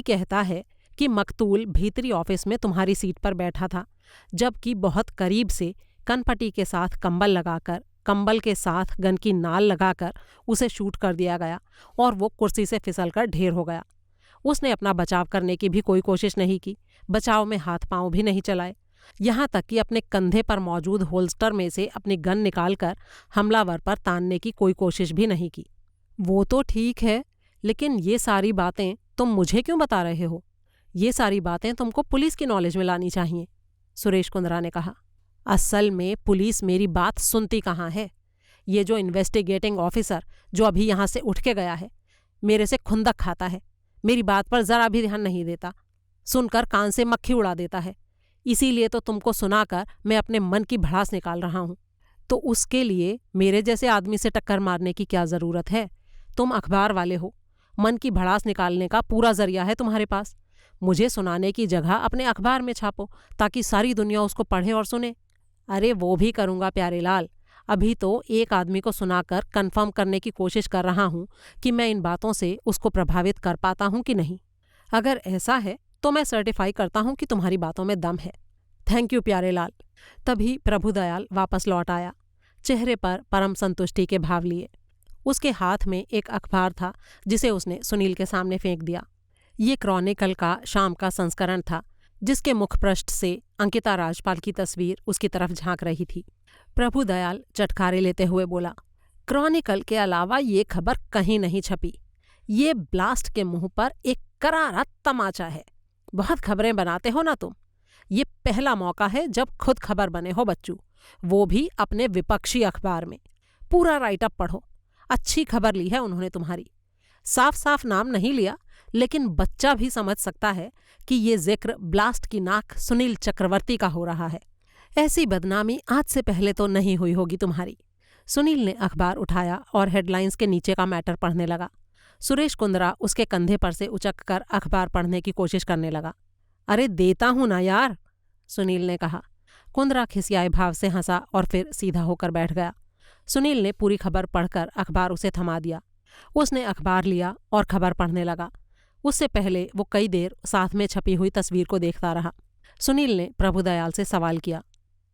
कहता है कि मकतूल भीतरी ऑफिस में तुम्हारी सीट पर बैठा था, जबकि बहुत करीब से कनपट्टी के साथ कंबल लगाकर, कंबल के साथ गन की नाल लगाकर उसे शूट कर दिया गया और वो कुर्सी से फिसलकर ढेर हो गया। उसने अपना बचाव करने की भी कोई कोशिश नहीं की, बचाव में हाथ पांव भी नहीं चलाए, यहाँ तक कि अपने कंधे पर मौजूद होल्स्टर में से अपनी गन निकालकर हमलावर पर तानने की कोई कोशिश भी नहीं की। वो तो ठीक है, लेकिन ये सारी बातें तुम मुझे क्यों बता रहे हो? ये सारी बातें तुमको पुलिस की नॉलेज में लानी चाहिए, सुरेश कुंद्रा ने कहा। असल में पुलिस मेरी बात सुनती कहाँ है? ये जो इन्वेस्टिगेटिंग ऑफिसर जो अभी यहाँ से उठ के गया है, मेरे से खुंदक खाता है, मेरी बात पर जरा भी ध्यान नहीं देता, सुनकर कान से मक्खी उड़ा देता है। इसीलिए तो तुमको सुनाकर मैं अपने मन की भड़ास निकाल रहा हूँ। तो उसके लिए मेरे जैसे आदमी से टक्कर मारने की क्या जरूरत है? तुम अखबार वाले हो, मन की भड़ास निकालने का पूरा जरिया है तुम्हारे पास। मुझे सुनाने की जगह अपने अखबार में छापो ताकि सारी दुनिया उसको पढ़े और सुने। अरे वो भी करूँगा प्यारेलाल, अभी तो एक आदमी को सुनाकर कन्फर्म करने की कोशिश कर रहा हूँ कि मैं इन बातों से उसको प्रभावित कर पाता हूँ कि नहीं। अगर ऐसा है तो मैं सर्टिफाई करता हूँ कि तुम्हारी बातों में दम है। Thank you Pyarelal. तभी प्रभुदयाल वापस लौट आया, चेहरे पर परम संतुष्टि के भाव लिए। उसके हाथ में एक अखबार था जिसे उसने सुनील के सामने फेंक दिया। ये क्रॉनिकल का शाम का संस्करण था, जिसके मुखपृष्ठ से अंकिता राजपाल की तस्वीर उसकी तरफ झांक रही थी। प्रभुदयाल चटखारे लेते हुए बोला, क्रॉनिकल के अलावा ये खबर कहीं नहीं छपी। ये ब्लास्ट के मुंह पर एक करारा तमाचा है। बहुत खबरें बनाते हो ना तुम। ये पहला मौका है जब खुद खबर बने हो बच्चू, वो भी अपने विपक्षी अखबार में। पूरा राइटअप पढ़ो, अच्छी खबर ली है उन्होंने तुम्हारी। साफ साफ नाम नहीं लिया, लेकिन बच्चा भी समझ सकता है कि ये जिक्र ब्लास्ट की नाक सुनील चक्रवर्ती का हो रहा है। ऐसी बदनामी आज से पहले तो नहीं हुई होगी तुम्हारी। सुनील ने अखबार उठाया और हेडलाइंस के नीचे का मैटर पढ़ने लगा। सुरेश कुंद्रा उसके कंधे पर से उचक कर अखबार पढ़ने की कोशिश करने लगा। अरे देता हूं ना यार, सुनील ने कहा। कुंद्रा खिसियाए भाव से हंसा और फिर सीधा होकर बैठ गया। सुनील ने पूरी खबर पढ़कर अखबार उसे थमा दिया। उसने अखबार लिया और खबर पढ़ने लगा। उससे पहले वो कई देर साथ में छपी हुई तस्वीर को देखता रहा। सुनील ने प्रभुदयाल से सवाल किया,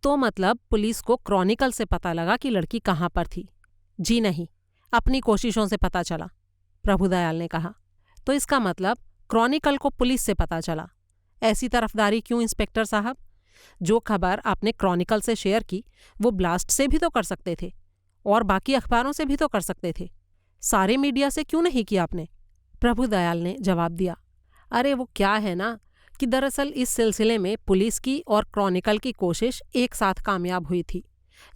तो मतलब पुलिस को क्रॉनिकल से पता लगा कि लड़की कहाँ पर थी? जी नहीं, अपनी कोशिशों से पता चला, प्रभुदयाल ने कहा। तो इसका मतलब क्रॉनिकल को पुलिस से पता चला। ऐसी तरफदारी क्यों इंस्पेक्टर साहब? जो खबर आपने क्रॉनिकल से शेयर की वो ब्लास्ट से भी तो कर सकते थे और बाकी अखबारों से भी तो कर सकते थे। सारे मीडिया से क्यों नहीं किया आपने? प्रभुदयाल ने जवाब दिया, अरे वो क्या है ना कि दरअसल इस सिलसिले में पुलिस की और क्रॉनिकल की कोशिश एक साथ कामयाब हुई थी।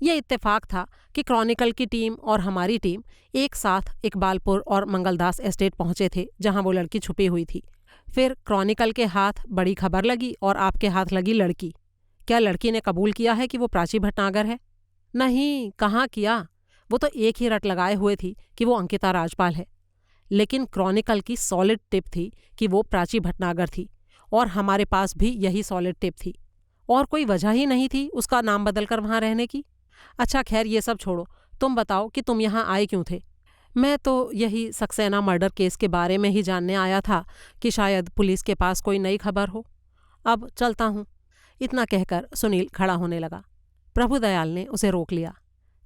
ये इत्तेफाक था कि क्रॉनिकल की टीम और हमारी टीम एक साथ इकबालपुर और मंगलदास एस्टेट पहुंचे थे जहां वो लड़की छुपी हुई थी। फिर क्रॉनिकल के हाथ बड़ी खबर लगी और आपके हाथ लगी लड़की। क्या लड़की ने कबूल किया है कि वो प्राची भटनागर है? नहीं, कहाँ किया। वो तो एक ही रट लगाए हुए थी कि वो अंकिता राजपाल है। लेकिन क्रॉनिकल की सॉलिड टिप थी कि वो प्राची भटनागर थी और हमारे पास भी यही सॉलिड टिप थी और कोई वजह ही नहीं थी उसका नाम बदलकर वहाँ रहने की। अच्छा खैर ये सब छोड़ो, तुम बताओ कि तुम यहाँ आए क्यों थे? मैं तो यही सक्सेना मर्डर केस के बारे में ही जानने आया था कि शायद पुलिस के पास कोई नई खबर हो। अब चलता हूँ। इतना कहकर सुनील खड़ा होने लगा। प्रभुदयाल ने उसे रोक लिया।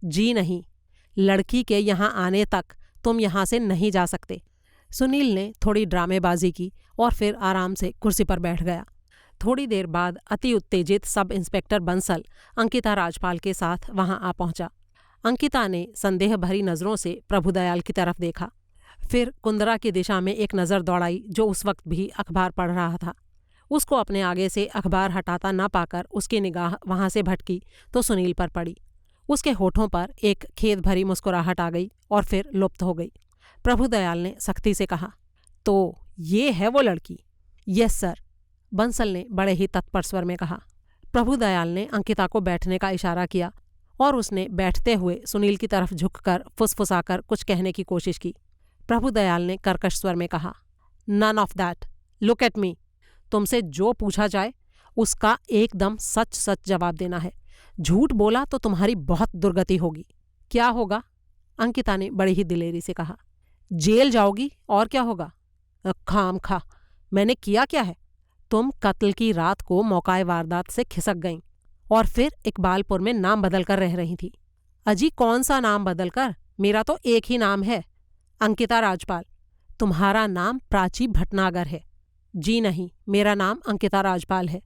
जी नहीं, लड़की के यहाँ आने तक तुम यहाँ से नहीं जा सकते। सुनील ने थोड़ी ड्रामेबाजी की और फिर आराम से कुर्सी पर बैठ गया। थोड़ी देर बाद अति उत्तेजित सब इंस्पेक्टर बंसल अंकिता राजपाल के साथ वहां आ पहुंचा। अंकिता ने संदेह भरी नजरों से प्रभुदयाल की तरफ देखा, फिर कुंद्रा की दिशा में एक नज़र दौड़ाई जो उस वक्त भी अखबार पढ़ रहा था। उसको अपने आगे से अखबार हटाता न पाकर उसकी निगाह वहां से भटकी तो सुनील पर पड़ी। उसके होठों पर एक खेद भरी मुस्कुराहट आ गई और फिर लुप्त हो गई। प्रभुदयाल ने सख्ती से कहा, तो ये है वो लड़की? यस सर, बंसल ने बड़े ही तत्पर स्वर में कहा। प्रभुदयाल ने अंकिता को बैठने का इशारा किया और उसने बैठते हुए सुनील की तरफ झुककर फुसफुसाकर कुछ कहने की कोशिश की। प्रभुदयाल ने कर्कश स्वर में कहा, none of that, look at me. तुमसे जो पूछा जाए उसका एकदम सच सच जवाब देना है। झूठ बोला तो तुम्हारी बहुत दुर्गति होगी। क्या होगा? अंकिता ने बड़ी ही दिलेरी से कहा। जेल जाओगी, और क्या होगा? खामखा, मैंने किया क्या है? तुम कत्ल की रात को मौकाए वारदात से खिसक गईं और फिर इकबालपुर में नाम बदल कर रह रही थी। अजी कौन सा नाम बदल कर? मेरा तो एक ही नाम है, अंकिता राजपाल। तुम्हारा नाम प्राची भटनागर है। जी नहीं, मेरा नाम अंकिता राजपाल है।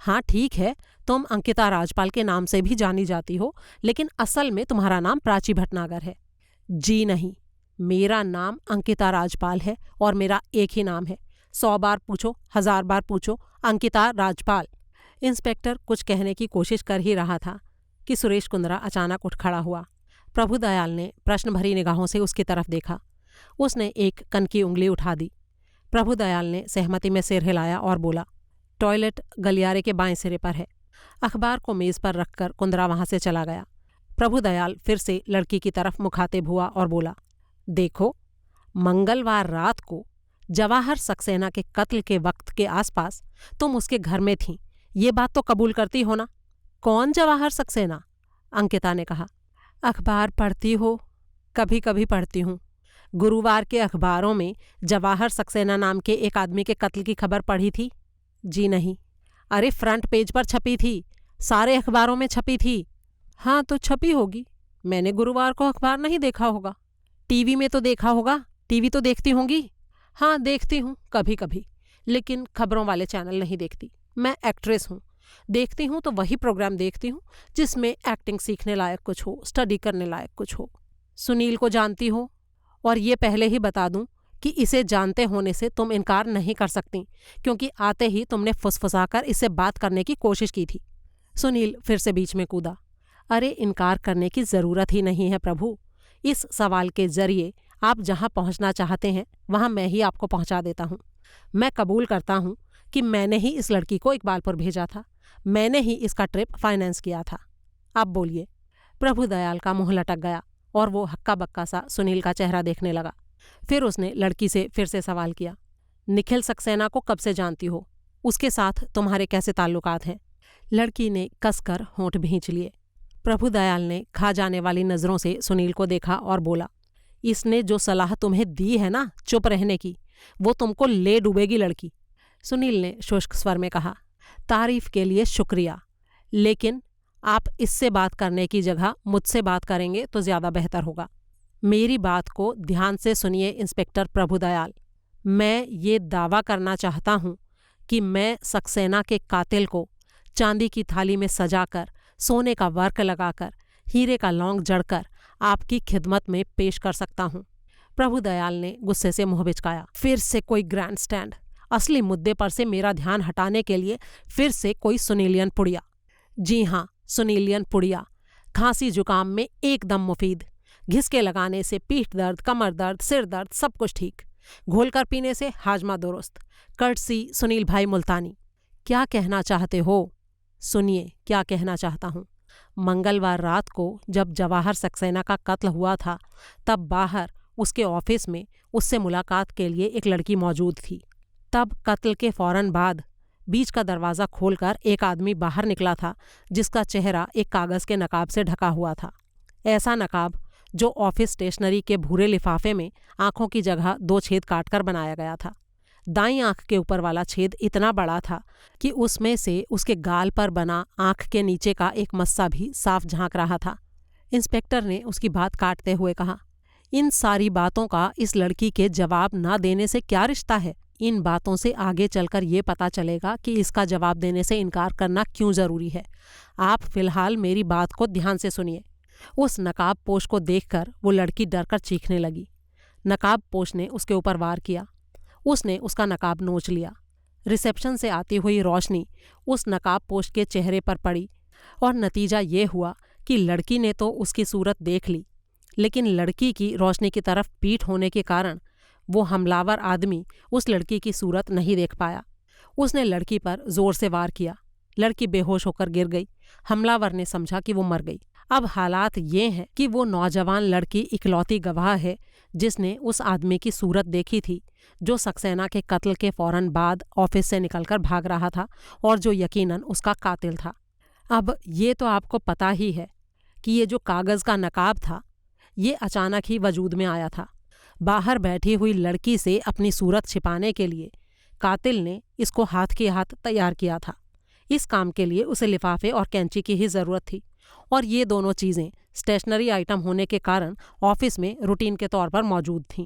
हाँ ठीक है, तुम अंकिता राजपाल के नाम से भी जानी जाती हो, लेकिन असल में तुम्हारा नाम प्राची भटनागर है। जी नहीं, मेरा नाम अंकिता राजपाल है और मेरा एक ही नाम है। 100 बार पूछो, 1000 बार पूछो, अंकिता राजपाल। इंस्पेक्टर कुछ कहने की कोशिश कर ही रहा था कि सुरेश कुंद्रा अचानक उठ खड़ा हुआ। प्रभुदयाल ने प्रश्न भरी निगाहों से उसकी तरफ देखा। उसने एक कनकी उंगली उठा दी। प्रभुदयाल ने सहमति में सिर हिलाया और बोला, टॉयलेट गलियारे के बाएं सिरे पर है। अखबार को मेज पर रखकर कुंद्रा वहां से चला गया। प्रभुदयाल फिर से लड़की की तरफ मुखातिब हुआ और बोला, देखो, मंगलवार रात को जवाहर सक्सेना के कत्ल के वक्त के आसपास तुम उसके घर में थीं, ये बात तो कबूल करती हो ना? कौन जवाहर सक्सेना? अंकिता ने कहा। अखबार पढ़ती हो? कभी कभी पढ़ती हूँ। गुरुवार के अखबारों में जवाहर सक्सेना नाम के एक आदमी के कत्ल की खबर पढ़ी थी? जी नहीं। अरे फ्रंट पेज पर छपी थी, सारे अखबारों में छपी थी। हाँ तो छपी होगी, मैंने गुरुवार को अखबार नहीं देखा होगा। टीवी में तो देखा होगा, टीवी तो देखती होंगी? हाँ देखती हूँ कभी कभी, लेकिन खबरों वाले चैनल नहीं देखती। मैं एक्ट्रेस हूँ, देखती हूँ तो वही प्रोग्राम देखती हूँ जिसमें एक्टिंग सीखने लायक कुछ हो, स्टडी करने लायक कुछ हो। सुनील को जानती हो? और ये पहले ही बता दूं कि इसे जानते होने से तुम इनकार नहीं कर सकती, क्योंकि आते ही तुमने फुसफुसाकर इससे बात करने की कोशिश की थी। सुनील फिर से बीच में कूदा। अरे इनकार करने की जरूरत ही नहीं है प्रभु। इस सवाल के जरिए आप जहां पहुंचना चाहते हैं वहां मैं ही आपको पहुंचा देता हूं। मैं कबूल करता हूं कि मैंने ही इस लड़की को इकबालपुर भेजा था, मैंने ही इसका ट्रिप फाइनेंस किया था। अब बोलिए। प्रभुदयाल का मुंह लटक गया और वो हक्का बक्का सा सुनील का चेहरा देखने लगा। फिर उसने लड़की से फिर से सवाल किया, निखिल सक्सेना को कब से जानती हो? उसके साथ तुम्हारे कैसे ताल्लुकात हैं? लड़की ने कसकर होंठ भींच लिए। प्रभुदयाल ने खा जाने वाली नज़रों से सुनील को देखा और बोला, इसने जो सलाह तुम्हें दी है ना चुप रहने की, वो तुमको ले डूबेगी लड़की। सुनील ने शुष्क स्वर में कहा, तारीफ के लिए शुक्रिया, लेकिन आप इससे बात करने की जगह मुझसे बात करेंगे तो ज़्यादा बेहतर होगा। मेरी बात को ध्यान से सुनिए इंस्पेक्टर प्रभुदयाल। मैं ये दावा करना चाहता हूँ कि मैं सक्सेना के कातिल को चांदी की थाली में सजाकर, सोने का वर्क लगाकर, हीरे का लौंग जड़कर आपकी खिदमत में पेश कर सकता हूँ। प्रभुदयाल ने गुस्से से मुँह बिचकाया। फिर से कोई ग्रैंड स्टैंड, असली मुद्दे पर से मेरा ध्यान हटाने के लिए फिर से कोई सुनीलियन पुड़िया। जी हाँ, सुनीलियन पुड़िया। खांसी जुकाम में एकदम मुफीद, घिसके लगाने से पीठ दर्द, कमर दर्द, सिर दर्द सब कुछ ठीक, घोलकर पीने से हाजमा दुरुस्त। कर्टसी सुनील भाई मुल्तानी। क्या कहना चाहते हो? सुनिए क्या कहना चाहता हूँ। मंगलवार रात को जब जवाहर सक्सेना का कत्ल हुआ था, तब बाहर उसके ऑफिस में उससे मुलाकात के लिए एक लड़की मौजूद थी। तब कत्ल के फौरन बाद बीच का दरवाज़ा खोलकर एक आदमी बाहर निकला था, जिसका चेहरा एक कागज़ के नकाब से ढका हुआ था। ऐसा नकाब जो ऑफिस स्टेशनरी के भूरे लिफाफे में आंखों की जगह 2 छेद काटकर बनाया गया था। दाईं आंख के ऊपर वाला छेद इतना बड़ा था कि उसमें से उसके गाल पर बना आंख के नीचे का एक मस्सा भी साफ झांक रहा था। इंस्पेक्टर ने उसकी बात काटते हुए कहा, इन सारी बातों का इस लड़की के जवाब ना देने से क्या रिश्ता है? इन बातों से आगे चलकर ये पता चलेगा कि इसका जवाब देने से इनकार करना क्यों ज़रूरी है। आप फिलहाल मेरी बात को ध्यान से सुनिए। उस नकाब पोश को देखकर वो लड़की डरकर चीखने लगी। नकाब पोश ने उसके ऊपर वार किया। उसने उसका नकाब नोच लिया। रिसेप्शन से आती हुई रोशनी उस नकाब पोश के चेहरे पर पड़ी और नतीजा ये हुआ कि लड़की ने तो उसकी सूरत देख ली, लेकिन लड़की की रोशनी की तरफ पीठ होने के कारण वो हमलावर आदमी उस लड़की की सूरत नहीं देख पाया। उसने लड़की पर जोर से वार किया, लड़की बेहोश होकर गिर गई। हमलावर ने समझा कि वो मर गई। अब हालात ये हैं कि वो नौजवान लड़की इकलौती गवाह है जिसने उस आदमी की सूरत देखी थी जो सक्सेना के कत्ल के फौरन बाद ऑफिस से निकलकर भाग रहा था और जो यकीनन उसका कातिल था। अब ये तो आपको पता ही है कि ये जो कागज़ का नकाब था ये अचानक ही वजूद में आया था। बाहर बैठी हुई लड़की से अपनी सूरत छिपाने के लिए कातिल ने इसको हाथ के हाथ तैयार किया था। इस काम के लिए उसे लिफाफे और कैंची की ही ज़रूरत थी और ये दोनों चीज़ें स्टेशनरी आइटम होने के कारण ऑफिस में रूटीन के तौर पर मौजूद थीं।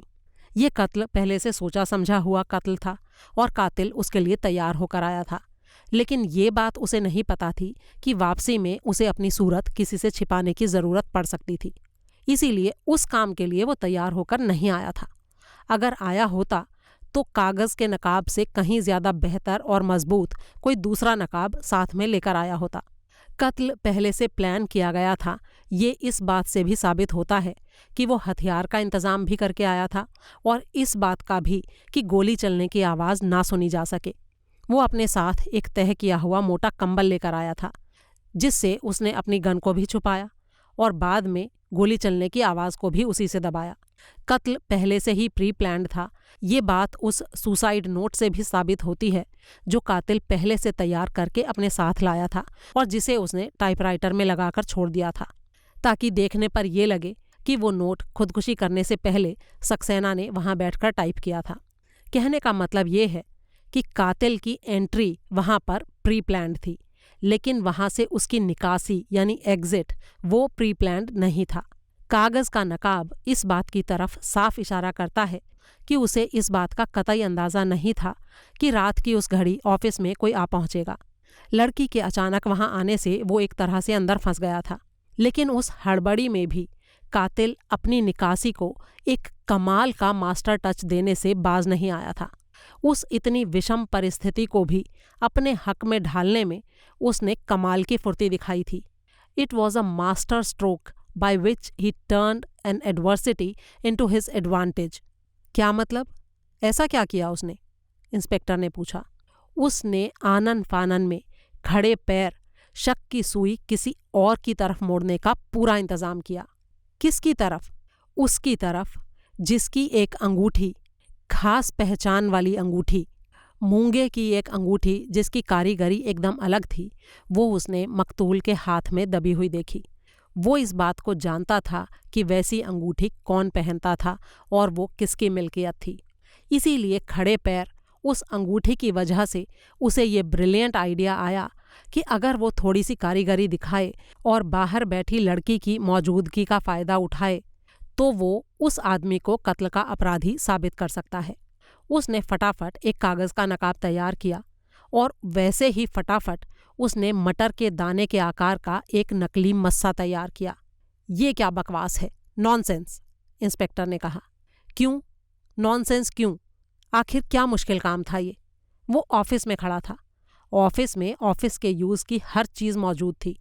ये कत्ल पहले से सोचा समझा हुआ कत्ल था और कातिल उसके लिए तैयार होकर आया था, लेकिन ये बात उसे नहीं पता थी कि वापसी में उसे अपनी सूरत किसी से छिपाने की ज़रूरत पड़ सकती थी। इसीलिए उस काम के लिए वो तैयार होकर नहीं आया था। अगर आया होता तो कागज़ के नकाब से कहीं ज़्यादा बेहतर और मजबूत कोई दूसरा नकाब साथ में लेकर आया होता। कत्ल पहले से प्लान किया गया था, ये इस बात से भी साबित होता है कि वो हथियार का इंतज़ाम भी करके आया था और इस बात का भी कि गोली चलने की आवाज़ ना सुनी जा सके। वो अपने साथ एक तह किया हुआ मोटा कंबल लेकर आया था जिससे उसने अपनी गन को भी छुपाया और बाद में गोली चलने की आवाज़ को भी उसी से दबाया। कत्ल पहले से ही प्री प्लान्ड था। ये बात उस सुसाइड नोट से भी साबित होती है जो कातिल पहले से तैयार करके अपने साथ लाया था और जिसे उसने टाइपराइटर में लगाकर छोड़ दिया था ताकि देखने पर यह लगे कि वो नोट खुदकुशी करने से पहले सक्सेना ने वहाँ बैठकर टाइप किया था। कहने का मतलब ये है कि कातिल की एंट्री वहाँ पर प्री प्लान्ड थी, लेकिन वहाँ से उसकी निकासी यानी एग्जिट वो प्री प्लान्ड नहीं था। कागज़ का नकाब इस बात की तरफ साफ इशारा करता है कि उसे इस बात का कतई अंदाज़ा नहीं था कि रात की उस घड़ी ऑफिस में कोई आ पहुँचेगा। लड़की के अचानक वहाँ आने से वो एक तरह से अंदर फंस गया था, लेकिन उस हड़बड़ी में भी कातिल अपनी निकासी को एक कमाल का मास्टर टच देने से बाज नहीं आया था। उस इतनी विषम परिस्थिति को भी अपने हक में ढालने में उसने कमाल की फुर्ती दिखाई थी। It was a master stroke by which he turned an adversity into his advantage। क्या मतलब? ऐसा क्या किया उसने? इंस्पेक्टर ने पूछा। उसने आनन फानन में खड़े पैर शक की सुई किसी और की तरफ मोड़ने का पूरा इंतजाम किया। किसकी तरफ? उसकी तरफ जिसकी एक अंगूठी, खास पहचान वाली अंगूठी, मूंगे की एक अंगूठी जिसकी कारीगरी एकदम अलग थी, वो उसने मकतूल के हाथ में दबी हुई देखी। वो इस बात को जानता था कि वैसी अंगूठी कौन पहनता था और वो किसकी मिल्कियत थी। इसीलिए खड़े पैर उस अंगूठी की वजह से उसे ये ब्रिलियंट आइडिया आया कि अगर वो थोड़ी सी कारीगरी दिखाए और बाहर बैठी लड़की की मौजूदगी का फ़ायदा उठाए तो वो उस आदमी को कत्ल का अपराधी साबित कर सकता है। उसने फटाफट एक कागज़ का नकाब तैयार किया और वैसे ही फटाफट उसने मटर के दाने के आकार का एक नकली मस्सा तैयार किया। ये क्या बकवास है? नॉनसेंस, इंस्पेक्टर ने कहा। क्यों नॉनसेंस क्यों? आखिर क्या मुश्किल काम था ये? वो ऑफिस में खड़ा था। ऑफिस में ऑफिस के यूज़ की हर चीज़ मौजूद थी।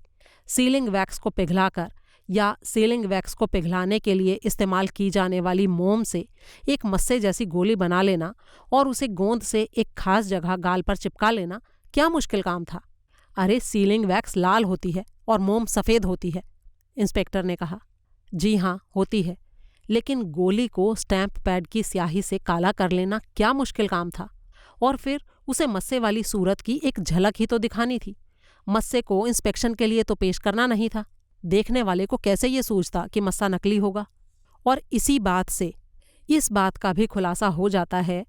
सीलिंग वैक्स को पिघलाकर या सीलिंग वैक्स को पिघलाने के लिए इस्तेमाल की जाने वाली मोम से एक मस्से जैसी गोली बना लेना और उसे गोंद से एक खास जगह गाल पर चिपका लेना क्या मुश्किल काम था? अरे सीलिंग वैक्स लाल होती है और मोम सफ़ेद होती है, इंस्पेक्टर ने कहा। जी हाँ, होती है, लेकिन गोली को स्टैंप पैड की स्याही से काला कर लेना क्या मुश्किल काम था? और फिर उसे मस्से वाली सूरत की एक झलक ही तो दिखानी थी। मस्से को इंस्पेक्शन के लिए तो पेश करना नहीं था। देखने वाले को कैसे ये सूझता कि मस्सा नकली होगा? और इसी बात से इस बात का भी खुलासा हो जाता है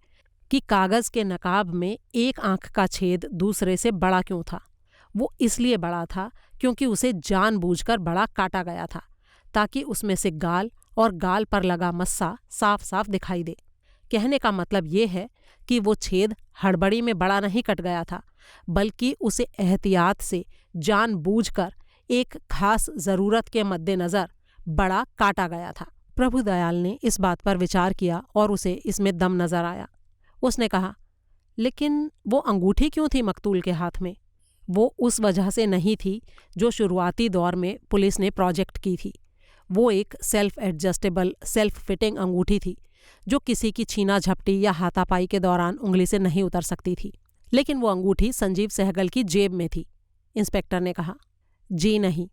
कि कागज़ के नकाब में एक आंख का छेद दूसरे से बड़ा क्यों था। वो इसलिए बड़ा था क्योंकि उसे जानबूझकर बड़ा काटा गया था ताकि उसमें से गाल और गाल पर लगा मस्सा साफ साफ दिखाई दे। कहने का मतलब ये है कि वो छेद हड़बड़ी में बड़ा नहीं कट गया था, बल्कि उसे एहतियात से जानबूझकर एक खास ज़रूरत के मद्देनज़र बड़ा काटा गया था। प्रभुदयाल ने इस बात पर विचार किया और उसे इसमें दम नज़र आया। उसने कहा, लेकिन वो अंगूठी क्यों थी मकतूल के हाथ में? वो उस वजह से नहीं थी जो शुरुआती दौर में पुलिस ने प्रोजेक्ट की थी। वो एक सेल्फ एडजस्टेबल सेल्फ फिटिंग अंगूठी थी जो किसी की छीना झपटी या हाथापाई के दौरान उंगली से नहीं उतर सकती थी। लेकिन वो अंगूठी संजीव सहगल की जेब में थी। इंस्पेक्टर ने कहा। जी नहीं,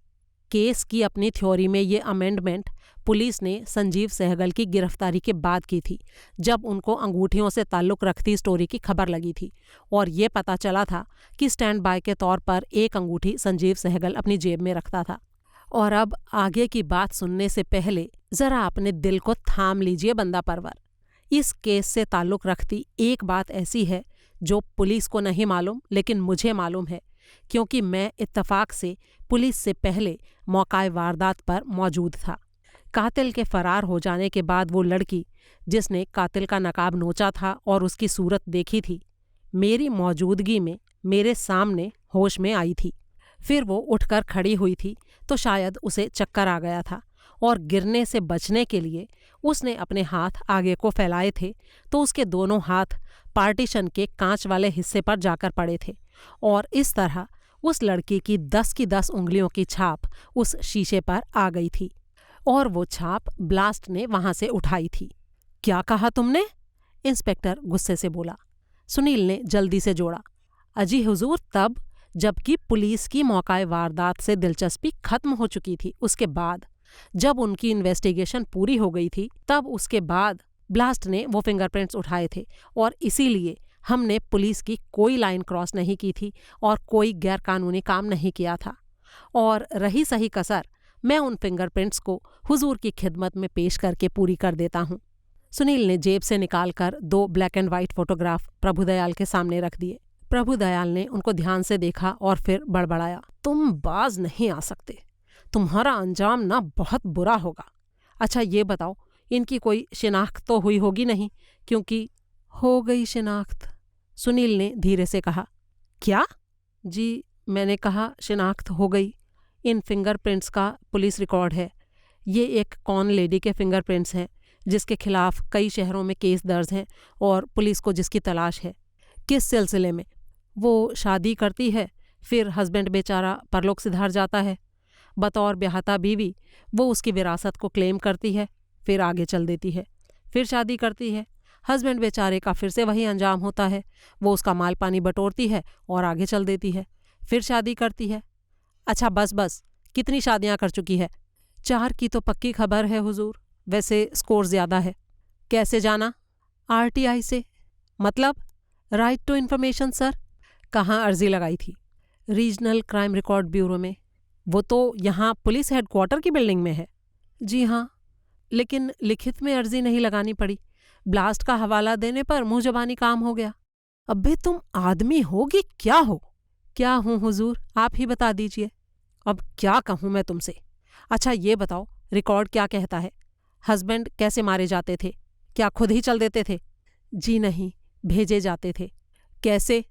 केस की अपनी थ्योरी में ये अमेंडमेंट पुलिस ने संजीव सहगल की गिरफ्तारी के बाद की थी, जब उनको अंगूठियों से ताल्लुक रखती स्टोरी की खबर लगी थी और ये पता चला था कि स्टैंड बाय के तौर पर एक अंगूठी संजीव सहगल अपनी जेब में रखता था। और अब आगे की बात सुनने से पहले जरा अपने दिल को थाम लीजिए बंदा परवर। इस केस से ताल्लुक रखती एक बात ऐसी है जो पुलिस को नहीं मालूम, लेकिन मुझे मालूम है, क्योंकि मैं इत्तफाक से पुलिस से पहले मौकाए वारदात पर मौजूद था। कातिल के फरार हो जाने के बाद वो लड़की जिसने कातिल का नकाब नोचा था और उसकी सूरत देखी थी, मेरी मौजूदगी में मेरे सामने होश में आई थी। फिर वो उठकर खड़ी हुई थी तो शायद उसे चक्कर आ गया था और गिरने से बचने के लिए उसने अपने हाथ आगे को फैलाए थे तो उसके दोनों हाथ पार्टीशन के कांच वाले हिस्से पर जाकर पड़े थे और इस तरह उस लड़की की 10 उंगलियों की छाप उस शीशे पर आ गई थी और वो छाप ब्लास्ट ने वहां से उठाई थी। क्या कहा तुमने? इंस्पेक्टर गुस्से से बोला। सुनील ने जल्दी से जोड़ा, अजी हुजूर, तब जबकि पुलिस की मौकाए वारदात से दिलचस्पी खत्म हो चुकी थी, उसके बाद जब उनकी इन्वेस्टिगेशन पूरी हो गई थी तब उसके बाद ब्लास्ट ने वो फिंगरप्रिंट्स उठाए थे और इसीलिए हमने पुलिस की कोई लाइन क्रॉस नहीं की थी और कोई गैरकानूनी काम नहीं किया था। और रही सही कसर, मैं उन फिंगरप्रिंट्स को हुजूर की खिदमत में पेश करके पूरी कर देता हूँ। सुनील ने जेब से निकालकर 2 black and white photograph Prabhudayal के सामने रख दिए। प्रभुदयाल ने उनको ध्यान से देखा और फिर बड़बड़ाया, तुम बाज नहीं आ सकते, तुम्हारा अंजाम ना बहुत बुरा होगा। अच्छा ये बताओ, इनकी कोई शिनाख्त तो हुई होगी नहीं? क्योंकि हो गई शिनाख्त, सुनील ने धीरे से कहा। क्या? जी, मैंने कहा शिनाख्त हो गई। इन फिंगरप्रिंट्स का पुलिस रिकॉर्ड है। ये एक कौन लेडी के फिंगरप्रिंट्स हैं जिसके खिलाफ कई शहरों में केस दर्ज हैं और पुलिस को जिसकी तलाश है। किस सिलसिले में? वो शादी करती है, फिर हस्बैंड बेचारा परलोक सिधार जाता है। बतौर ब्याहता बीवी वो उसकी विरासत को क्लेम करती है, फिर आगे चल देती है, फिर शादी करती है। हस्बैंड बेचारे का फिर से वही अंजाम होता है, वो उसका माल पानी बटोरती है और आगे चल देती है, फिर शादी करती है। अच्छा बस, कितनी शादियां कर चुकी है? 4 की तो पक्की खबर है हुजूर, वैसे स्कोर ज़्यादा है। कैसे जाना? RTI से। मतलब? Right to information sir. कहाँ अर्जी लगाई थी? रीजनल क्राइम रिकॉर्ड ब्यूरो में। वो तो यहाँ पुलिस हेडक्वार्टर की बिल्डिंग में है। जी हाँ, लेकिन लिखित में अर्जी नहीं लगानी पड़ी, ब्लास्ट का हवाला देने पर मुंह जबानी काम हो गया। अबे तुम आदमी होगी क्या हो? क्या हूँ हुजूर, आप ही बता दीजिए। अब क्या कहूँ मैं तुमसे? अच्छा ये बताओ, रिकॉर्ड क्या कहता है? हस्बैंड कैसे मारे जाते थे? क्या खुद ही चल देते थे? जी नहीं, भेजे जाते थे। कैसे?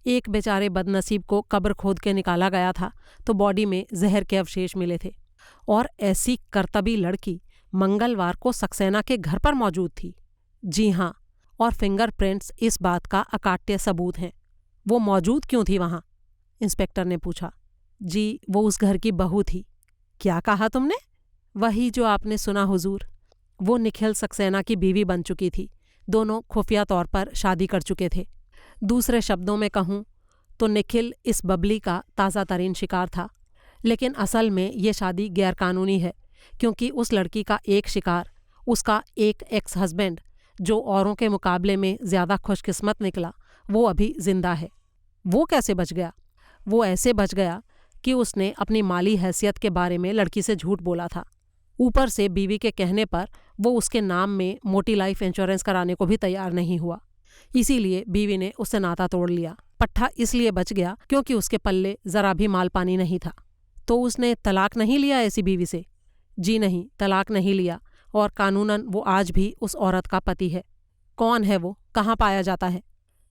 एक बेचारे बदनसीब को कब्र खोद के निकाला गया था तो बॉडी में जहर के अवशेष मिले थे और ऐसी करतबी लड़की मंगलवार को सक्सेना के घर पर मौजूद थी। जी हाँ, और फिंगरप्रिंट्स इस बात का अकाट्य सबूत हैं। वो मौजूद क्यों थी वहाँ? इंस्पेक्टर ने पूछा। जी, वो उस घर की बहू थी। क्या कहा तुमने? वही जो आपने सुना हुजूर। वो निखिल सक्सेना की बीवी बन चुकी थी, दोनों खुफिया तौर पर शादी कर चुके थे। दूसरे शब्दों में कहूँ तो निखिल इस बबली का ताज़ा तरीन शिकार था, लेकिन असल में ये शादी गैरकानूनी है क्योंकि उस लड़की का एक शिकार, उसका एक एक्स हस्बैंड जो औरों के मुकाबले में ज़्यादा खुशकिस्मत निकला, वो अभी जिंदा है। वो कैसे बच गया? वो ऐसे बच गया कि उसने अपनी माली हैसियत के बारे में लड़की से झूठ बोला था। ऊपर से बीवी के कहने पर वो उसके नाम में मोटी लाइफ इंश्योरेंस कराने को भी तैयार नहीं हुआ। इसीलिए बीवी ने उससे नाता तोड़ लिया। पट्ठा इसलिए बच गया क्योंकि उसके पल्ले ज़रा भी माल पानी नहीं था। तो उसने तलाक नहीं लिया ऐसी बीवी से? जी नहीं, तलाक नहीं लिया और कानूनन वो आज भी उस औरत का पति है। कौन है वो? कहाँ पाया जाता है?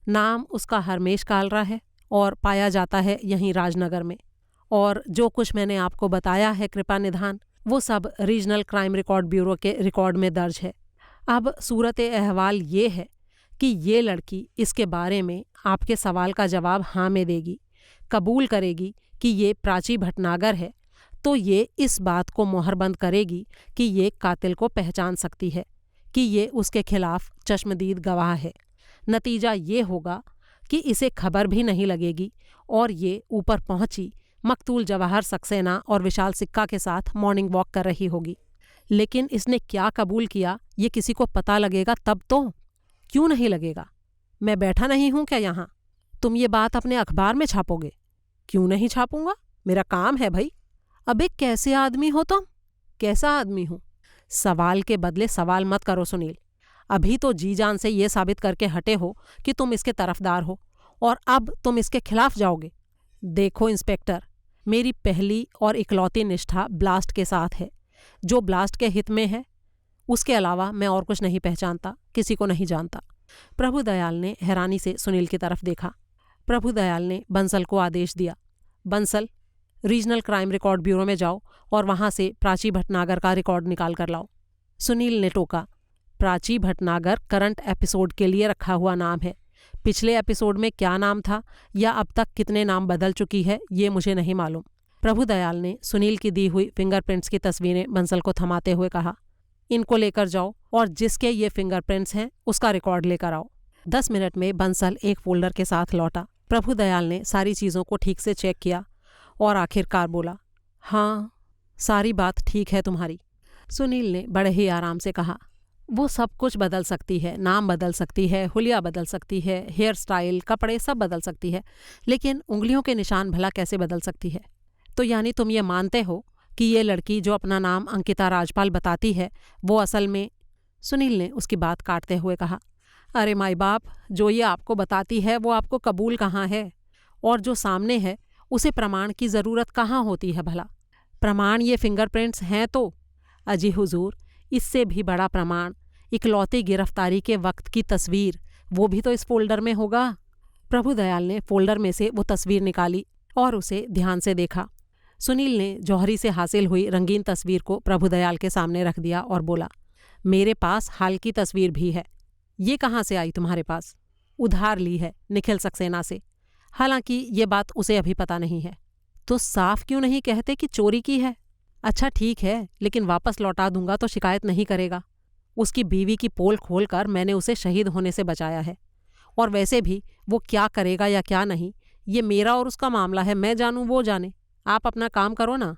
नाम उसका हरमेश कालरा है और पाया जाता है यहीं राजनगर में। और जो कुछ मैंने आपको बताया है कृपा निधान, वो सब रीजनल क्राइम रिकॉर्ड ब्यूरो के रिकॉर्ड में दर्ज है। अब सूरत अहवाल ये है कि ये लड़की इसके बारे में आपके सवाल का जवाब हाँ में देगी, कबूल करेगी कि ये प्राची भटनागर है, तो ये इस बात को मोहरबंद करेगी कि ये कातिल को पहचान सकती है, कि ये उसके खिलाफ चश्मदीद गवाह है। नतीजा ये होगा कि इसे खबर भी नहीं लगेगी और ये ऊपर पहुंची मकतूल जवाहर सक्सेना और विशाल सिक्का के साथ मॉर्निंग वॉक कर रही होगी। लेकिन इसने क्या कबूल किया ये किसी को पता लगेगा तब तो। क्यों नहीं लगेगा? मैं बैठा नहीं हूं क्या यहाँ? तुम ये बात अपने अखबार में छापोगे? क्यों नहीं छापूंगा, मेरा काम है भाई। अबे कैसे आदमी हो तुम? कैसा आदमी हूं? सवाल के बदले सवाल मत करो सुनील। अभी तो जी जान से ये साबित करके हटे हो कि तुम इसके तरफदार हो और अब तुम इसके खिलाफ जाओगे। देखो इंस्पेक्टर, मेरी पहली और इकलौती निष्ठा ब्लास्ट के साथ है, जो ब्लास्ट के हित में है। उसके अलावा मैं और कुछ नहीं पहचानता, किसी को नहीं जानता। प्रभुदयाल ने हैरानी से सुनील की तरफ देखा। प्रभुदयाल ने बंसल को आदेश दिया, Bansal, regional crime record bureau में जाओ और वहां से प्राची भटनागर का रिकॉर्ड निकाल कर लाओ। सुनील ने टोका, प्राची भटनागर करंट एपिसोड के लिए रखा हुआ नाम है। पिछले एपिसोड में क्या नाम था या अब तक कितने नाम बदल चुकी है ये मुझे नहीं मालूम। प्रभुदयाल ने सुनील की दी हुई फिंगरप्रिंट्स की तस्वीरें बंसल को थमाते हुए कहा, इनको लेकर जाओ और जिसके ये फिंगरप्रिंट्स हैं उसका रिकॉर्ड लेकर आओ। 10 मिनट में बंसल एक फोल्डर के साथ लौटा। प्रभुदयाल ने सारी चीज़ों को ठीक से चेक किया और आखिरकार बोला, हाँ सारी बात ठीक है तुम्हारी। सुनील ने बड़े ही आराम से कहा, वो सब कुछ बदल सकती है, नाम बदल सकती है, हुलिया बदल सकती है, हेयर स्टाइल, कपड़े सब बदल सकती है, लेकिन उंगलियों के निशान भला कैसे बदल सकती है? तो यानी तुम ये मानते हो कि ये लड़की जो अपना नाम अंकिता राजपाल बताती है वो असल में? सुनील ने उसकी बात काटते हुए कहा, अरे माई बाप, जो ये आपको बताती है वो आपको कबूल कहाँ है? और जो सामने है उसे प्रमाण की ज़रूरत कहाँ होती है भला? प्रमाण ये फिंगरप्रिंट्स हैं तो। अजी हुजूर, इससे भी बड़ा प्रमाण इकलौती गिरफ्तारी के वक्त की तस्वीर, वो भी तो इस फोल्डर में होगा। प्रभुदयाल ने फोल्डर में से वो तस्वीर निकाली और उसे ध्यान से देखा। सुनील ने जौहरी से हासिल हुई रंगीन तस्वीर को प्रभुदयाल के सामने रख दिया और बोला, मेरे पास हाल की तस्वीर भी है। ये कहाँ से आई तुम्हारे पास? उधार ली है निखिल सक्सेना से। हालांकि ये बात उसे अभी पता नहीं है। तो साफ क्यों नहीं कहते कि चोरी की है? अच्छा ठीक है, लेकिन वापस लौटा दूंगा तो शिकायत नहीं करेगा। उसकी बीवी की पोल खोल कर मैंने उसे शहीद होने से बचाया है। और वैसे भी वो क्या करेगा या क्या नहीं, ये मेरा और उसका मामला है, मैं जानूं वो जाने। आप अपना काम करो ना।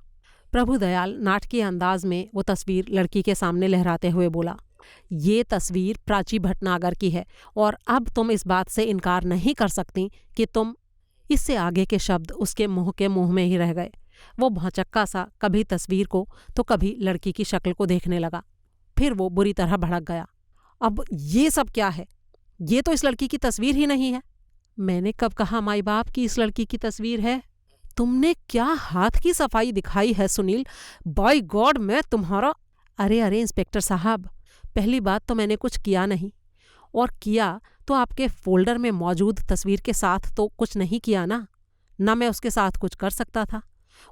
प्रभुदयाल नाटकीय अंदाज में वो तस्वीर लड़की के सामने लहराते हुए बोला, ये तस्वीर प्राची भटनागर की है और अब तुम इस बात से इनकार नहीं कर सकती कि तुम। इससे आगे के शब्द उसके मुंह के मुंह में ही रह गए। वो भौचक्का सा कभी तस्वीर को तो कभी लड़की की शक्ल को देखने लगा। फिर वो बुरी तरह भड़क गया। अब ये सब क्या है? ये तो इस लड़की की तस्वीर ही नहीं है। मैंने कब कहा माई बाप की इस लड़की की तस्वीर है? तुमने क्या हाथ की सफाई दिखाई है सुनील, बाय गॉड मैं तुम्हारा। अरे इंस्पेक्टर साहब, पहली बात तो मैंने कुछ किया नहीं, और किया तो आपके फोल्डर में मौजूद तस्वीर के साथ तो कुछ नहीं किया ना मैं उसके साथ कुछ कर सकता था।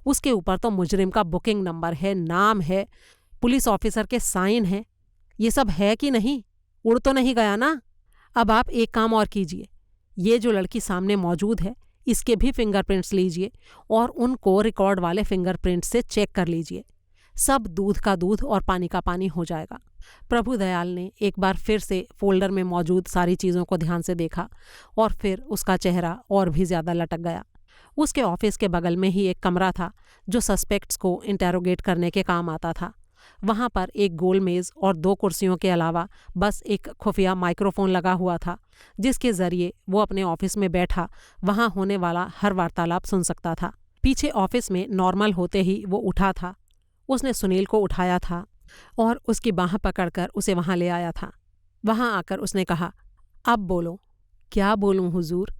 उसके ऊपर तो मुजरिम का बुकिंग नंबर है, नाम है, पुलिस ऑफिसर के साइन हैं। ये सब है कि नहीं? उड़ तो नहीं गया ना? अब आप एक काम और कीजिए, ये जो लड़की सामने मौजूद है इसके भी फिंगरप्रिंट्स लीजिए और उनको रिकॉर्ड वाले फिंगरप्रिंट से चेक कर लीजिए। सब दूध का दूध और पानी का पानी हो जाएगा। प्रभुदयाल ने एक बार फिर से फोल्डर में मौजूद सारी चीज़ों को ध्यान से देखा और फिर उसका चेहरा और भी ज़्यादा लटक गया। उसके ऑफिस के बगल में ही एक कमरा था जो सस्पेक्ट्स को इंटेरोगेट करने के काम आता था। वहाँ पर एक गोल मेज़ और 2 कुर्सियों के अलावा बस एक खुफिया माइक्रोफोन लगा हुआ था, जिसके ज़रिए वो अपने ऑफिस में बैठा वहाँ होने वाला हर वार्तालाप सुन सकता था। पीछे ऑफिस में नॉर्मल होते ही वो उठा था। उसने सुनील को उठाया था और उसकी बाँह पकड़कर उसे वहाँ ले आया था। वहाँ आकर उसने कहा, अब बोलो। क्या बोलूँ हुजूर?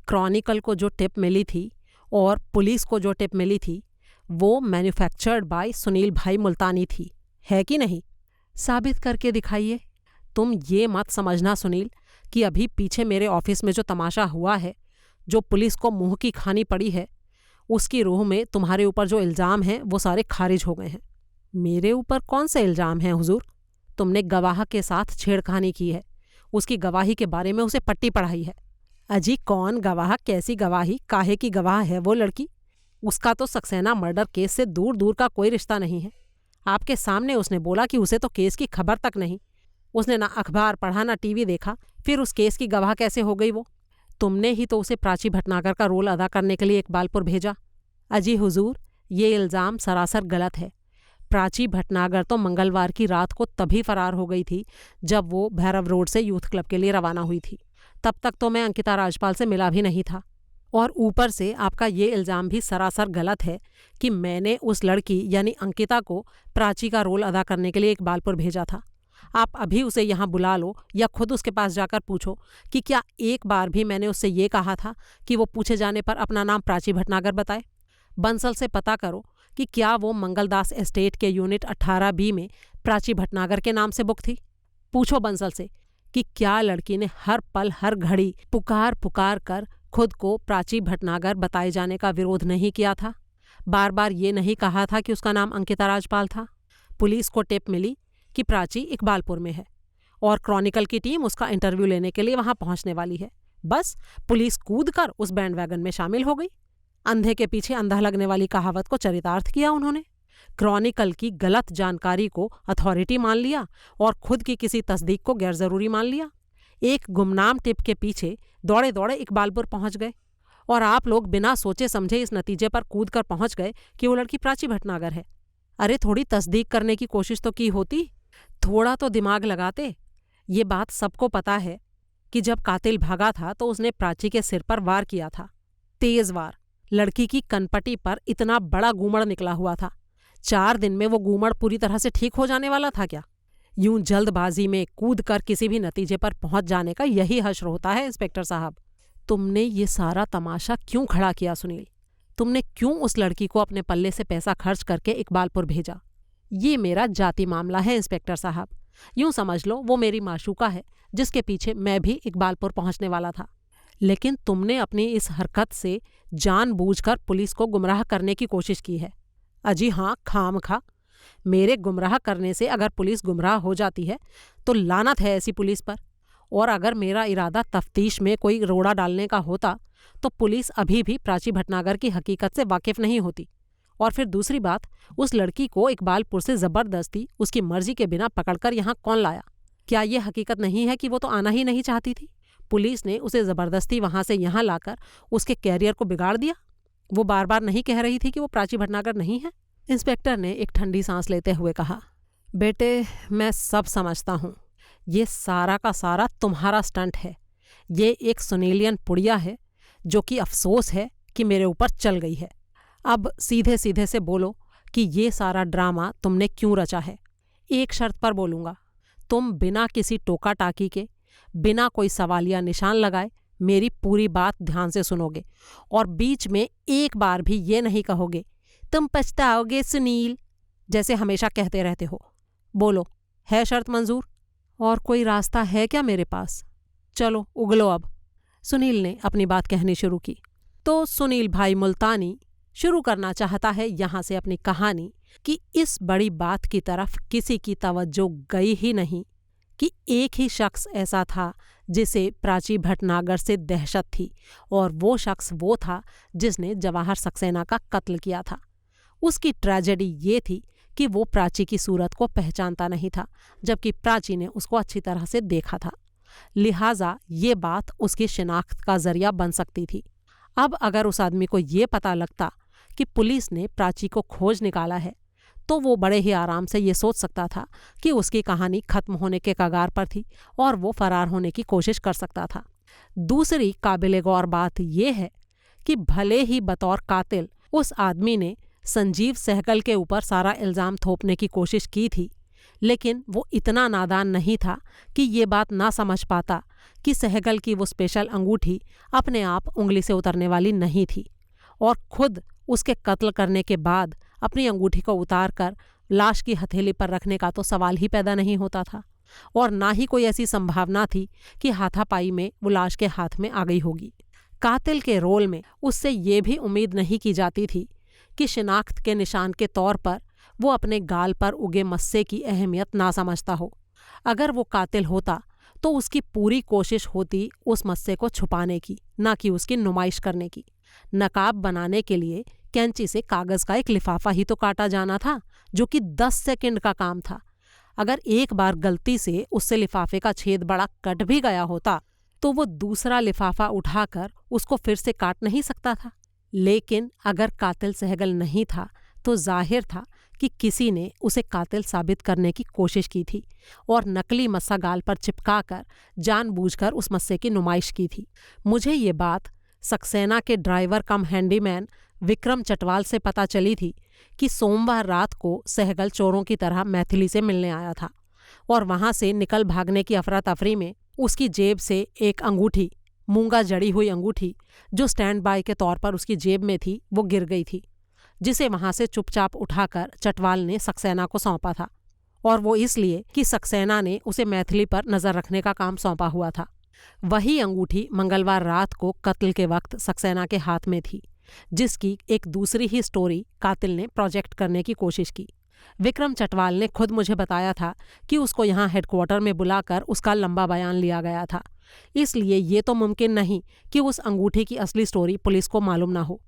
क्रॉनिकल को जो टिप मिली थी और पुलिस को जो टिप मिली थी वो मैन्युफैक्चर्ड बाय सुनील भाई मुल्तानी थी, है कि नहीं? साबित करके दिखाइए। तुम ये मत समझना सुनील कि अभी पीछे मेरे ऑफिस में जो तमाशा हुआ है, जो पुलिस को मुंह की खानी पड़ी है, उसकी रूह में तुम्हारे ऊपर जो इल्ज़ाम हैं वो सारे खारिज हो गए हैं। मेरे ऊपर कौन से इल्ज़ाम हैं हुजूर? तुमने गवाह के साथ छेड़खानी की है, उसकी गवाही के बारे में उसे पट्टी पढ़ाई है। अजी कौन गवाह, कैसी गवाही, काहे की गवाह है वो लड़की? उसका तो सक्सेना मर्डर केस से दूर दूर का कोई रिश्ता नहीं है। आपके सामने उसने बोला कि उसे तो केस की खबर तक नहीं। उसने ना अखबार पढ़ा ना टीवी देखा, फिर उस केस की गवाह कैसे हो गई वो? तुमने ही तो उसे प्राची भटनागर का रोल अदा करने के लिए इकबालपुर भेजा। अजी हुजूर, ये इल्ज़ाम सरासर गलत है। प्राची भटनागर तो मंगलवार की रात को तभी फरार हो गई थी जब वो भैरव रोड से यूथ क्लब के लिए रवाना हुई थी। तब तक तो मैं अंकिता राजपाल से मिला भी नहीं था। और ऊपर से आपका ये इल्ज़ाम भी सरासर गलत है कि मैंने उस लड़की यानी अंकिता को प्राची का रोल अदा करने के लिए इकबालपुर भेजा था। आप अभी उसे यहाँ बुला लो या खुद उसके पास जाकर पूछो कि क्या एक बार भी मैंने उससे ये कहा था कि वो पूछे जाने पर अपना नाम प्राची भटनागर बताए। बंसल से पता करो कि क्या वो मंगलदास एस्टेट के यूनिट 18B में प्राची भटनागर के नाम से बुक थी। पूछो बंसल से कि क्या लड़की ने हर पल हर घड़ी पुकार पुकार कर खुद को प्राची भटनागर बताए जाने का विरोध नहीं किया था। बार बार ये नहीं कहा था कि उसका नाम अंकिता राजपाल था। पुलिस को टिप मिली कि प्राची इकबालपुर में है और क्रॉनिकल की टीम उसका इंटरव्यू लेने के लिए वहां पहुंचने वाली है। बस पुलिस कूदकर उस बैंडवैगन में शामिल हो गई। अंधे के पीछे अंधा लगने वाली कहावत को चरितार्थ किया उन्होंने। क्रॉनिकल की गलत जानकारी को अथॉरिटी मान लिया और खुद की किसी तस्दीक को गैर जरूरी मान लिया। एक गुमनाम टिप के पीछे दौड़े दौड़े इकबालपुर पहुंच गए और आप लोग बिना सोचे समझे इस नतीजे पर कूदकर पहुंच गए कि वो लड़की प्राची भटनागर है। अरे थोड़ी तस्दीक करने की कोशिश तो की होती, थोड़ा तो दिमाग लगाते। ये बात सबको पता है कि जब कातिल भागा था तो उसने प्राची के सिर पर वार किया था, तेज वार। लड़की की कनपटी पर इतना बड़ा गूमड़ निकला हुआ था। 4 दिन में वो गूमड़ पूरी तरह से ठीक हो जाने वाला था क्या? यूं जल्दबाजी में कूदकर किसी भी नतीजे पर पहुंच जाने का यही हश्र होता है इंस्पेक्टर साहब। तुमने ये सारा तमाशा क्यों खड़ा किया सुनील? तुमने क्यों उस लड़की को अपने पल्ले से पैसा खर्च करके इकबालपुर भेजा? ये मेरा जाति मामला है इंस्पेक्टर साहब। यूं समझ लो वो मेरी माशूका है जिसके पीछे मैं भी इकबालपुर पहुंचने वाला था। लेकिन तुमने अपनी इस हरकत से जानबूझकर पुलिस को गुमराह करने की कोशिश की है। अजी हाँ, खामखा। मेरे गुमराह करने से अगर पुलिस गुमराह हो जाती है तो लानत है ऐसी पुलिस पर। और अगर मेरा इरादा तफ्तीश में कोई रोड़ा डालने का होता तो पुलिस अभी भी प्राची भटनागर की हकीकत से वाकिफ नहीं होती। और फिर दूसरी बात, उस लड़की को इकबालपुर से ज़बरदस्ती उसकी मर्जी के बिना पकड़कर यहाँ कौन लाया? क्या ये हकीकत नहीं है कि वो तो आना ही नहीं चाहती थी? पुलिस ने उसे ज़बरदस्ती वहाँ से यहाँ लाकर उसके कैरियर को बिगाड़ दिया। वो बार बार नहीं कह रही थी कि वो प्राची भटनागर नहीं है? इंस्पेक्टर ने एक ठंडी सांस लेते हुए कहा, बेटे मैं सब समझता हूँ। ये सारा का सारा तुम्हारा स्टंट है। ये एक सुनीलियन पुड़िया है जो कि अफसोस है कि मेरे ऊपर चल गई है। अब सीधे सीधे से बोलो कि ये सारा ड्रामा तुमने क्यों रचा है। एक शर्त पर बोलूँगा, तुम बिना किसी टोका टाकी के, बिना कोई सवालिया निशान लगाए मेरी पूरी बात ध्यान से सुनोगे और बीच में एक बार भी ये नहीं कहोगे तुम पछताओगे सुनील, जैसे हमेशा कहते रहते हो। बोलो, है शर्त मंजूर? और कोई रास्ता है क्या मेरे पास? चलो उगलो अब। सुनील ने अपनी बात कहनी शुरू की। तो सुनील भाई मुल्तानी शुरू करना चाहता है यहाँ से अपनी कहानी कि इस बड़ी बात की तरफ किसी की तवज्जो गई ही नहीं कि एक ही शख्स ऐसा था जिसे प्राची भटनागर से दहशत थी और वो शख्स वो था जिसने जवाहर सक्सेना का कत्ल किया था। उसकी ट्रेजेडी ये थी कि वो प्राची की सूरत को पहचानता नहीं था जबकि प्राची ने उसको अच्छी तरह से देखा था। लिहाजा ये बात उसकी शिनाख्त का जरिया बन सकती थी। अब अगर उस आदमी को ये पता लगता कि पुलिस ने प्राची को खोज निकाला है तो वो बड़े ही आराम से ये सोच सकता था कि उसकी कहानी खत्म होने के कगार पर थी और वो फरार होने की कोशिश कर सकता था। दूसरी काबिले गौर बात यह है कि भले ही बतौर कातिल उस आदमी ने संजीव सहगल के ऊपर सारा इल्ज़ाम थोपने की कोशिश की थी, लेकिन वो इतना नादान नहीं था कि ये बात ना समझ पाता कि सहगल की वो स्पेशल अंगूठी अपने आप उंगली से उतरने वाली नहीं थी और खुद उसके कत्ल करने के बाद अपनी अंगूठी को उतार कर लाश की हथेली पर रखने का तो सवाल ही पैदा नहीं होता था और ना ही कोई ऐसी संभावना थी कि हाथापाई में वो लाश के हाथ में आ गई होगी। कातिल के रोल में उससे ये भी उम्मीद नहीं की जाती थी कि शिनाख्त के निशान के तौर पर वो अपने गाल पर उगे मस्से की अहमियत ना समझता हो। अगर वो कातिल होता तो उसकी पूरी कोशिश होती उस मस्से को छुपाने की, ना कि उसकी नुमाइश करने की। नकाब बनाने के लिए कैंची से कागज़ का एक लिफाफा ही तो काटा जाना था जो कि 10 सेकंड का काम था। अगर एक बार गलती से उससे लिफाफे का छेद बड़ा कट भी गया होता तो वो दूसरा लिफाफा उठाकर उसको फिर से काट नहीं सकता था। लेकिन अगर कातिल सहगल नहीं था तो जाहिर था कि किसी ने उसे कातिल साबित करने की कोशिश की थी और नकली मस्सा गाल पर चिपकाकर जानबूझकर उस मस्से की नुमाइश की थी। मुझे ये बात सक्सेना के ड्राइवर कम हैंडीमैन विक्रम चटवाल से पता चली थी कि सोमवार रात को सहगल चोरों की तरह मैथिली से मिलने आया था और वहां से निकल भागने की अफरा तफरी में उसकी जेब से एक अंगूठी, मूंगा जड़ी हुई अंगूठी जो स्टैंड बाय के तौर पर उसकी जेब में थी, वो गिर गई थी, जिसे वहां से चुपचाप उठाकर चटवाल ने सक्सेना को सौंपा था। और वो इसलिए कि सक्सेना ने उसे मैथिली पर नजर रखने का काम सौंपा हुआ था। वही अंगूठी मंगलवार रात को कत्ल के वक्त सक्सेना के हाथ में थी, जिसकी एक दूसरी ही स्टोरी कातिल ने प्रोजेक्ट करने की कोशिश की। विक्रम चटवाल ने खुद मुझे बताया था कि उसको यहाँ हेडक्वार्टर में बुलाकर उसका लंबा बयान लिया गया था, इसलिए ये तो मुमकिन नहीं कि उस अंगूठी की असली स्टोरी पुलिस को मालूम ना हो।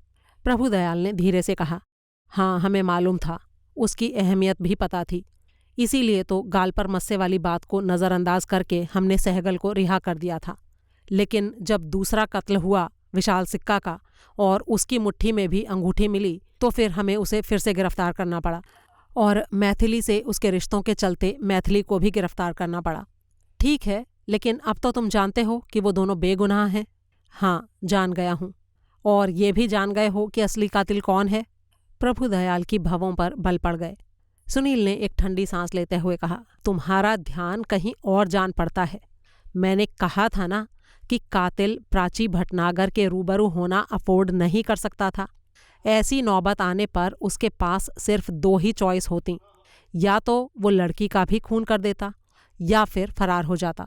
प्रभुदयाल ने धीरे से कहा, हाँ हमें मालूम था, उसकी अहमियत भी पता थी, इसीलिए तो गाल पर मस्से वाली बात को नज़रअंदाज करके हमने सहगल को रिहा कर दिया था। लेकिन जब दूसरा कत्ल हुआ विशाल सिक्का का और उसकी मुट्ठी में भी अंगूठी मिली तो फिर हमें उसे फिर से गिरफ्तार करना पड़ा और मैथिली से उसके रिश्तों के चलते मैथिली को भी गिरफ्तार करना पड़ा। ठीक है, लेकिन अब तो तुम जानते हो कि वो दोनों बेगुनाह हैं। हाँ, जान गया हूँ। और ये भी जान गए हो कि असली कातिल कौन है? प्रभुदयाल की भवों पर बल पड़ गए। सुनील ने एक ठंडी सांस लेते हुए कहा, तुम्हारा ध्यान कहीं और जान पड़ता है। मैंने कहा था ना कि कातिल प्राची भटनागर के रूबरू होना अफोर्ड नहीं कर सकता था। ऐसी नौबत आने पर उसके पास सिर्फ दो ही चॉइस होती, या तो वो लड़की का भी खून कर देता या फिर फरार हो जाता।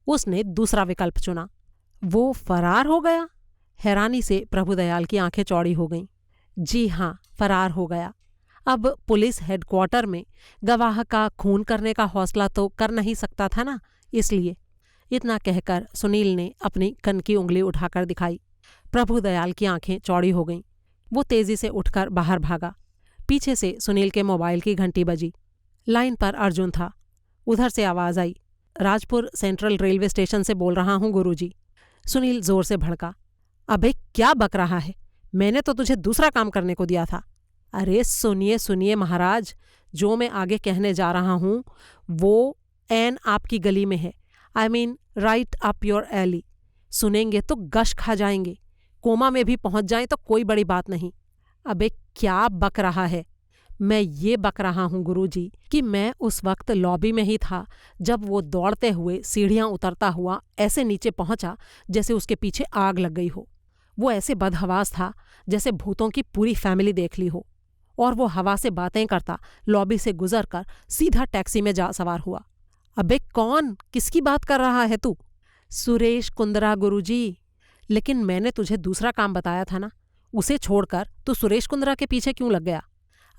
उसने दूसरा विकल्प चुना। वो फरार हो गया? हैरानी से प्रभुदयाल की आंखें चौड़ी हो गईं। जी हाँ, फरार हो गया। अब पुलिस हेडक्वार्टर में गवाह का खून करने का हौसला तो कर नहीं सकता था ना, इसलिए। इतना कहकर सुनील ने अपनी कन की उंगली उठाकर दिखाई। प्रभुदयाल की आंखें चौड़ी हो गईं। वो तेजी से उठकर बाहर भागा। पीछे से सुनील के मोबाइल की घंटी बजी। लाइन पर अर्जुन था। उधर से आवाज आई, राजपुर सेंट्रल रेलवे स्टेशन से बोल रहा हूँ गुरुजी। सुनील जोर से भड़का, अबे क्या बक रहा है? मैंने तो तुझे दूसरा काम करने को दिया था। अरे सुनिए सुनिए महाराज, जो मैं आगे कहने जा रहा हूँ वो एन आपकी गली में है। I mean right up your alley. सुनेंगे तो गश खा जाएंगे। कोमा में भी पहुंच जाएं तो कोई बड़ी बात नहीं। अबे क्या बक रहा है? मैं ये बक रहा हूँ गुरुजी कि मैं उस वक्त लॉबी में ही था जब वो दौड़ते हुए सीढ़ियाँ उतरता हुआ ऐसे नीचे पहुंचा जैसे उसके पीछे आग लग गई हो। वो ऐसे बदहवास था जैसे भूतों की पूरी फैमिली देख ली हो। और वो हवा से बातें करता लॉबी से गुजरकर सीधा टैक्सी में जा सवार हुआ। अबे कौन, किसकी बात कर रहा है तू? सुरेश कुंद्रा गुरुजी। लेकिन मैंने तुझे दूसरा काम बताया था ना, उसे छोड़कर तू सुरेश कुंद्रा के पीछे क्यों लग गया?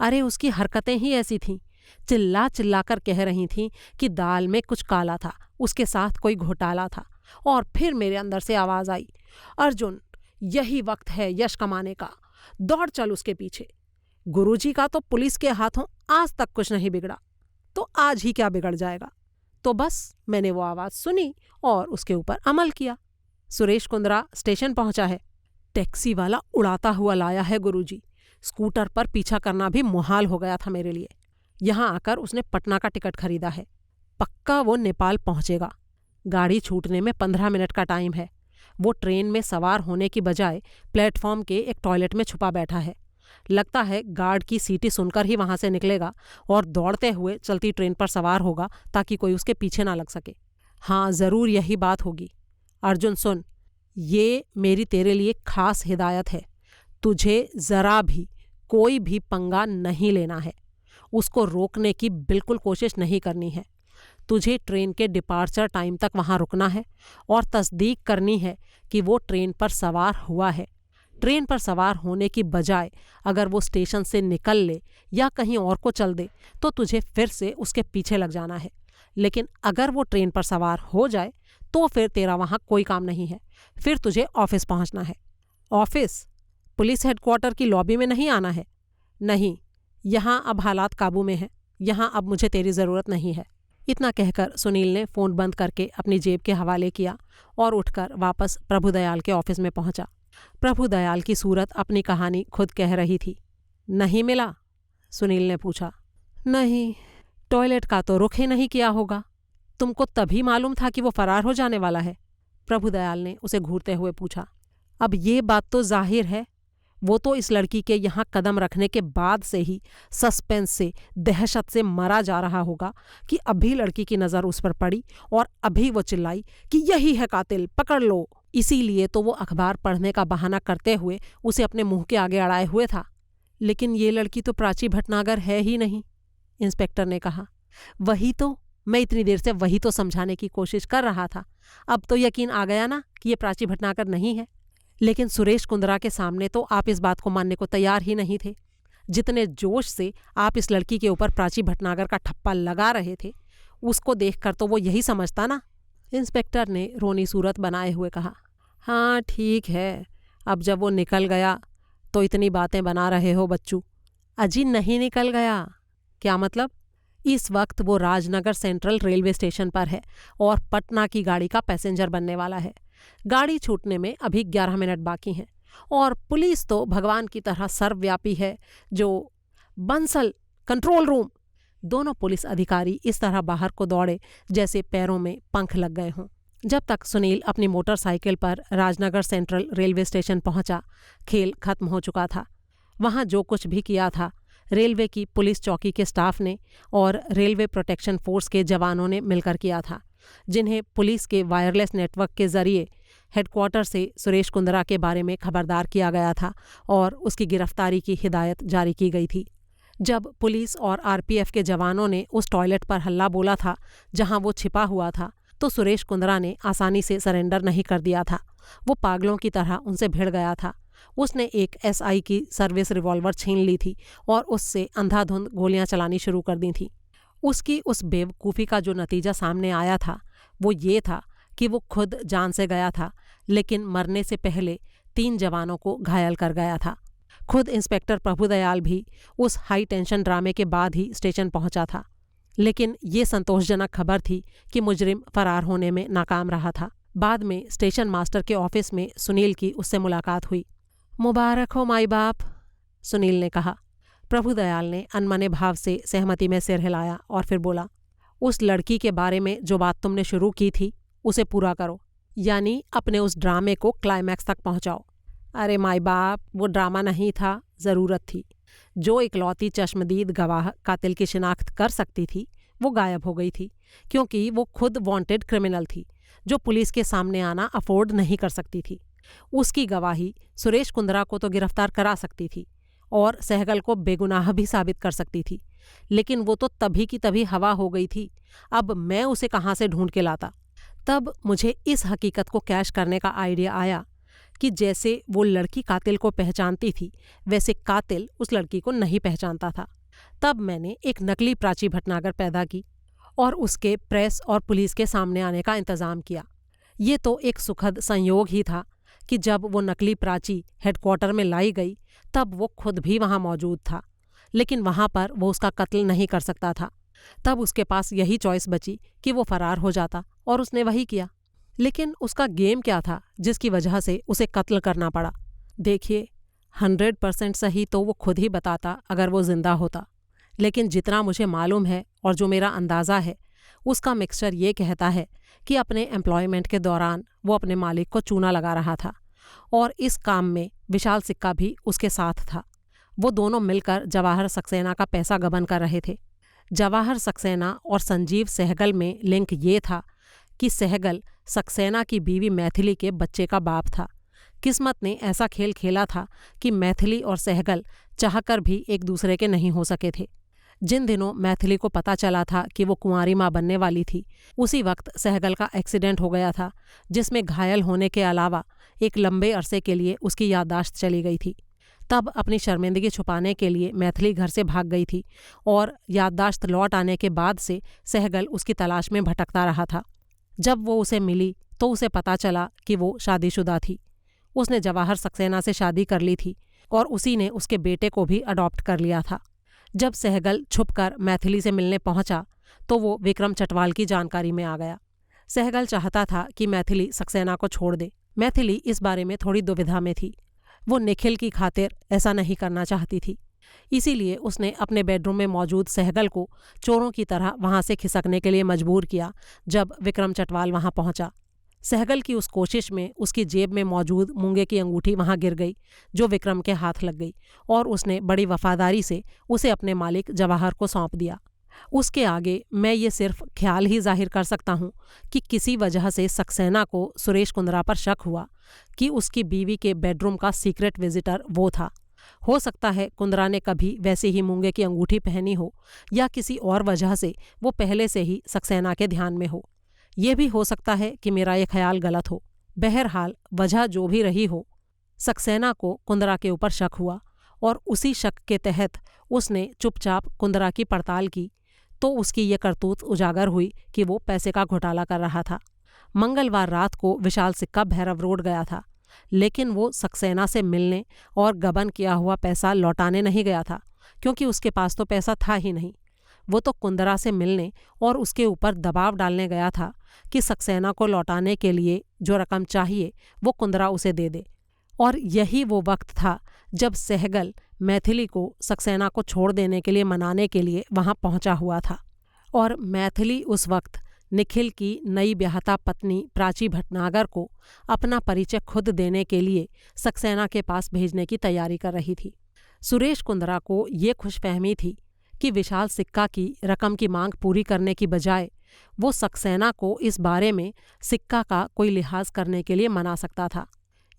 अरे उसकी हरकतें ही ऐसी थीं। चिल्ला चिल्ला कर कह रही थीं कि दाल में कुछ काला था, उसके साथ कोई घोटाला था। और फिर मेरे अंदर से आवाज आई, अर्जुन यही वक्त है यश कमाने का, दौड़ चल उसके पीछे। गुरुजी का तो पुलिस के हाथों आज तक कुछ नहीं बिगड़ा, तो आज ही क्या बिगड़ जाएगा? तो बस मैंने वो आवाज सुनी और उसके ऊपर अमल किया। सुरेश कुंद्रा स्टेशन पहुंचा है। टैक्सी वाला उड़ाता हुआ लाया है गुरुजी। स्कूटर पर पीछा करना भी मुहाल हो गया था मेरे लिए। यहाँ आकर उसने पटना का टिकट खरीदा है। पक्का वो नेपाल पहुंचेगा। गाड़ी छूटने में 15 मिनट का टाइम है। वो ट्रेन में सवार होने की बजाय प्लेटफॉर्म के एक टॉयलेट में छुपा बैठा है। लगता है गार्ड की सीटी सुनकर ही वहां से निकलेगा और दौड़ते हुए चलती ट्रेन पर सवार होगा ताकि कोई उसके पीछे ना लग सके। हाँ, ज़रूर यही बात होगी। अर्जुन सुन, ये मेरी तेरे लिए खास हिदायत है। तुझे ज़रा भी कोई भी पंगा नहीं लेना है। उसको रोकने की बिल्कुल कोशिश नहीं करनी है। तुझे ट्रेन के डिपार्चर टाइम तक वहाँ रुकना है और तस्दीक करनी है कि वो ट्रेन पर सवार हुआ है। ट्रेन पर सवार होने की बजाय अगर वो स्टेशन से निकल ले या कहीं और को चल दे तो तुझे फिर से उसके पीछे लग जाना है। लेकिन अगर वो ट्रेन पर सवार हो जाए तो फिर तेरा वहाँ कोई काम नहीं है। फिर तुझे ऑफिस पहुँचना है। ऑफिस? पुलिस हेडक्वार्टर की लॉबी में नहीं आना है। नहीं, यहाँ अब हालात काबू में हैं। यहाँ अब मुझे तेरी ज़रूरत नहीं है। इतना कहकर सुनील ने फ़ोन बंद करके अपनी जेब के हवाले किया और उठकर वापस प्रभुदयाल के ऑफिस में पहुंचा। प्रभुदयाल की सूरत अपनी कहानी खुद कह रही थी। नहीं मिला? सुनील ने पूछा। नहीं, टॉयलेट का तो रुख ही नहीं किया होगा। तुमको तभी मालूम था कि वो फरार हो जाने वाला है? प्रभुदयाल ने उसे घूरते हुए पूछा। अब ये बात तो जाहिर है, वो तो इस लड़की के यहाँ कदम रखने के बाद से ही सस्पेंस से, दहशत से मरा जा रहा होगा कि अभी लड़की की नज़र उस पर पड़ी और अभी वो चिल्लाई कि यही है कातिल, पकड़ लो। इसीलिए तो वो अखबार पढ़ने का बहाना करते हुए उसे अपने मुंह के आगे अड़ाए हुए था। लेकिन ये लड़की तो प्राची भटनागर है ही नहीं, इंस्पेक्टर ने कहा। वही तो, मैं इतनी देर से वही तो समझाने की कोशिश कर रहा था। अब तो यकीन आ गया ना कि ये प्राची भटनागर नहीं है। लेकिन सुरेश कुंद्रा के सामने तो आप इस बात को मानने को तैयार ही नहीं थे। जितने जोश से आप इस लड़की के ऊपर प्राची भटनागर का ठप्पा लगा रहे थे, उसको देखकर तो वो यही समझता ना। इंस्पेक्टर ने रोनी सूरत बनाए हुए कहा। हाँ ठीक है, अब जब वो निकल गया तो इतनी बातें बना रहे हो बच्चू। अजी नहीं निकल गया। क्या मतलब? इस वक्त वो राजनगर सेंट्रल रेलवे स्टेशन पर है और पटना की गाड़ी का पैसेंजर बनने वाला है। गाड़ी छूटने में अभी 11 मिनट बाकी हैं और पुलिस तो भगवान की तरह सर्वव्यापी है। जो बंसल, कंट्रोल रूम। दोनों पुलिस अधिकारी इस तरह बाहर को दौड़े जैसे पैरों में पंख लग गए हों। जब तक सुनील अपनी मोटरसाइकिल पर राजनगर सेंट्रल रेलवे स्टेशन पहुंचा, खेल खत्म हो चुका था। वहां जो कुछ भी किया था, रेलवे की पुलिस चौकी के स्टाफ ने और रेलवे प्रोटेक्शन फोर्स के जवानों ने मिलकर किया था, जिन्हें पुलिस के वायरलेस नेटवर्क के जरिए हेडक्वार्टर से सुरेश कुंद्रा के बारे में खबरदार किया गया था और उसकी गिरफ्तारी की हिदायत जारी की गई थी। जब पुलिस और आरपीएफ के जवानों ने उस टॉयलेट पर हल्ला बोला था जहां वो छिपा हुआ था, तो सुरेश कुंद्रा ने आसानी से सरेंडर नहीं कर दिया था। वो पागलों की तरह उनसे भिड़ गया था। उसने एक एसआई की सर्विस रिवॉल्वर छीन ली थी और उससे अंधाधुंध गोलियां चलानी शुरू कर दी थी। उसकी उस बेवकूफ़ी का जो नतीजा सामने आया था वो ये था कि वो खुद जान से गया था, लेकिन मरने से पहले 3 जवानों को घायल कर गया था। खुद इंस्पेक्टर प्रभुदयाल भी उस हाई टेंशन ड्रामे के बाद ही स्टेशन पहुंचा था। लेकिन ये संतोषजनक खबर थी कि मुजरिम फरार होने में नाकाम रहा था। बाद में स्टेशन मास्टर के ऑफिस में सुनील की उससे मुलाकात हुई। मुबारक हो माई बाप, सुनील ने कहा। प्रभुदयाल ने अनमने भाव से सहमति में सिर हिलाया और फिर बोला, उस लड़की के बारे में जो बात तुमने शुरू की थी उसे पूरा करो, यानी अपने उस ड्रामे को क्लाइमैक्स तक पहुंचाओ। अरे माई बाप, वो ड्रामा नहीं था, ज़रूरत थी। जो इकलौती चश्मदीद गवाह कातिल की शिनाख्त कर सकती थी वो गायब हो गई थी, क्योंकि वो खुद वांटेड क्रिमिनल थी जो पुलिस के सामने आना अफोर्ड नहीं कर सकती थी। उसकी गवाही सुरेश कुंद्रा को तो गिरफ्तार करा सकती थी और सहगल को बेगुनाह भी साबित कर सकती थी, लेकिन वो तो तभी की तभी हवा हो गई थी। अब मैं उसे कहाँ से ढूंढ के लाता? तब मुझे इस हकीकत को कैश करने का आइडिया आया कि जैसे वो लड़की कातिल को पहचानती थी, वैसे कातिल उस लड़की को नहीं पहचानता था। तब मैंने एक नकली प्राची भटनागर पैदा की और उसके प्रेस और पुलिस के सामने आने का इंतज़ाम किया। ये तो एक सुखद संयोग ही था कि जब वो नकली प्राची हेडक्वार्टर में लाई गई तब वो खुद भी वहाँ मौजूद था, लेकिन वहाँ पर वो उसका कत्ल नहीं कर सकता था। तब उसके पास यही चॉइस बची कि वो फरार हो जाता, और उसने वही किया। लेकिन उसका गेम क्या था जिसकी वजह से उसे कत्ल करना पड़ा? देखिए, 100% सही तो वो खुद ही बताता अगर वो जिंदा होता, लेकिन जितना मुझे मालूम है और जो मेरा अंदाज़ा है, उसका मिक्सचर ये कहता है कि अपने एम्प्लॉयमेंट के दौरान वो अपने मालिक को चूना लगा रहा था और इस काम में विशाल सिक्का भी उसके साथ था। वो दोनों मिलकर जवाहर सक्सेना का पैसा गबन कर रहे थे। जवाहर सक्सेना और संजीव सहगल में लिंक ये था कि सहगल सक्सेना की बीवी मैथिली के बच्चे का बाप था। किस्मत ने ऐसा खेल खेला था कि मैथिली और सहगल चाहकर भी एक दूसरे के नहीं हो सके थे। जिन दिनों मैथिली को पता चला था कि वो कुंवारी माँ बनने वाली थी, उसी वक्त सहगल का एक्सीडेंट हो गया था, जिसमें घायल होने के अलावा एक लंबे अरसे के लिए उसकी याददाश्त चली गई थी। तब अपनी शर्मिंदगी छुपाने के लिए मैथिली घर से भाग गई थी और याददाश्त लौट आने के बाद से सहगल उसकी तलाश में भटकता रहा था। जब वो उसे मिली तो उसे पता चला कि वो शादीशुदा थी। उसने जवाहर सक्सेना से शादी कर ली थी और उसी ने उसके बेटे को भी अडॉप्ट कर लिया था। जब सहगल छुपकर मैथिली से मिलने पहुंचा तो वो विक्रम चटवाल की जानकारी में आ गया। सहगल चाहता था कि मैथिली सक्सेना को छोड़ दे, मैथिली इस बारे में थोड़ी दुविधा में थी। वो निखिल की खातिर ऐसा नहीं करना चाहती थी, इसीलिए उसने अपने बेडरूम में मौजूद सहगल को चोरों की तरह वहां से खिसकने के लिए मजबूर किया जब विक्रम चटवाल वहां पहुंचा। सहगल की उस कोशिश में उसकी जेब में मौजूद मूंगे की अंगूठी वहां गिर गई, जो विक्रम के हाथ लग गई, और उसने बड़ी वफादारी से उसे अपने मालिक जवाहर को सौंप दिया। उसके आगे मैं ये सिर्फ ख्याल ही जाहिर कर सकता हूँ कि किसी वजह से सक्सेना को सुरेश कुंद्रा पर शक हुआ कि उसकी बीवी के बेडरूम का सीक्रेट विजिटर वो था। हो सकता है कुंद्रा ने कभी वैसे ही मूंगे की अंगूठी पहनी हो, या किसी और वजह से वो पहले से ही सक्सेना के ध्यान में हो। ये भी हो सकता है कि मेरा ये ख्याल गलत हो। बहरहाल वजह जो भी रही हो, सक्सेना को कुंद्रा के ऊपर शक हुआ और उसी शक के तहत उसने चुपचाप कुंद्रा की पड़ताल की, तो उसकी ये करतूत उजागर हुई कि वो पैसे का घोटाला कर रहा था। मंगलवार रात को विशाल सिक्का भैरव रोड गया था, लेकिन वो सक्सेना से मिलने और गबन किया हुआ पैसा लौटाने नहीं गया था, क्योंकि उसके पास तो पैसा था ही नहीं। वो तो कुंद्रा से मिलने और उसके ऊपर दबाव डालने गया था कि सक्सेना को लौटाने के लिए जो रकम चाहिए वो कुंद्रा उसे दे दे। और यही वो वक्त था जब सहगल मैथिली को सक्सेना को छोड़ देने के लिए मनाने के लिए वहां पहुंचा हुआ था, और मैथिली उस वक्त निखिल की नई ब्याहता पत्नी प्राची भटनागर को अपना परिचय खुद देने के लिए सक्सेना के पास भेजने की तैयारी कर रही थी। सुरेश कुंद्रा को ये खुशफहमी थी कि विशाल सिक्का की रकम की मांग पूरी करने की बजाय वो सक्सेना को इस बारे में सिक्का का कोई लिहाज करने के लिए मना सकता था।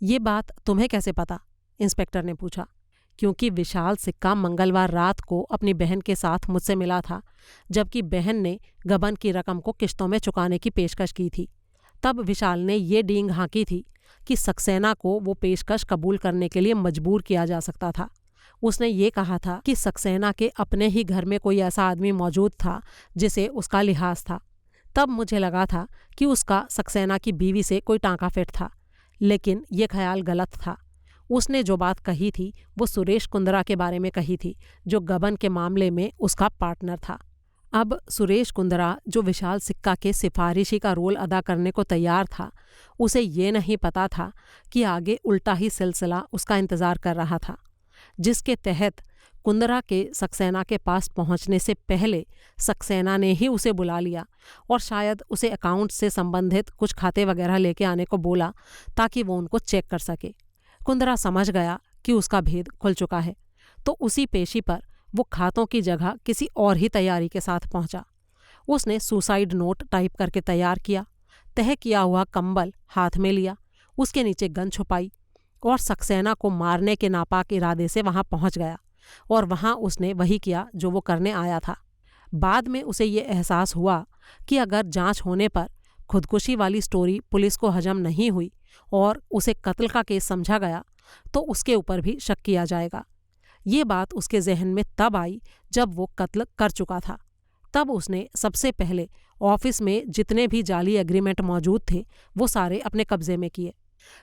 ये बात तुम्हें कैसे पता? इंस्पेक्टर ने पूछा। क्योंकि विशाल सिक्का मंगलवार रात को अपनी बहन के साथ मुझसे मिला था, जबकि बहन ने गबन की रकम को किश्तों में चुकाने की पेशकश की थी। तब विशाल ने ये डींग हाँकी थी कि सक्सेना को वो पेशकश कबूल करने के लिए मजबूर किया जा सकता था। उसने ये कहा था कि सक्सेना के अपने ही घर में कोई ऐसा आदमी मौजूद था जिसे उसका लिहाज था। तब मुझे लगा था कि उसका सक्सेना की बीवी से कोई टाँका फिट था, लेकिन ये ख्याल गलत था। उसने जो बात कही थी वो सुरेश कुंद्रा के बारे में कही थी, जो गबन के मामले में उसका पार्टनर था। अब सुरेश कुंद्रा, जो विशाल सिक्का के सिफारिशी का रोल अदा करने को तैयार था, उसे ये नहीं पता था कि आगे उल्टा ही सिलसिला उसका इंतज़ार कर रहा था, जिसके तहत कुंद्रा के सक्सेना के पास पहुंचने से पहले सक्सेना ने ही उसे बुला लिया और शायद उसे अकाउंट से संबंधित कुछ खाते वगैरह लेके आने को बोला ताकि वो उनको चेक कर सके। कुंद्रा समझ गया कि उसका भेद खुल चुका है, तो उसी पेशी पर वो खातों की जगह किसी और ही तैयारी के साथ पहुंचा। उसने सुसाइड नोट टाइप करके तैयार किया, तह किया हुआ कंबल हाथ में लिया, उसके नीचे गन छुपाई और सक्सेना को मारने के नापाक इरादे से वहां पहुंच गया। और वहां उसने वही किया जो वो करने आया था। बाद में उसे ये एहसास हुआ कि अगर जांच होने पर खुदकुशी वाली स्टोरी पुलिस को हजम नहीं हुई और उसे कत्ल का केस समझा गया, तो उसके ऊपर भी शक किया जाएगा। ये बात उसके जहन में तब आई जब वो कत्ल कर चुका था। तब उसने सबसे पहले ऑफिस में जितने भी जाली एग्रीमेंट मौजूद थे वो सारे अपने कब्जे में किए।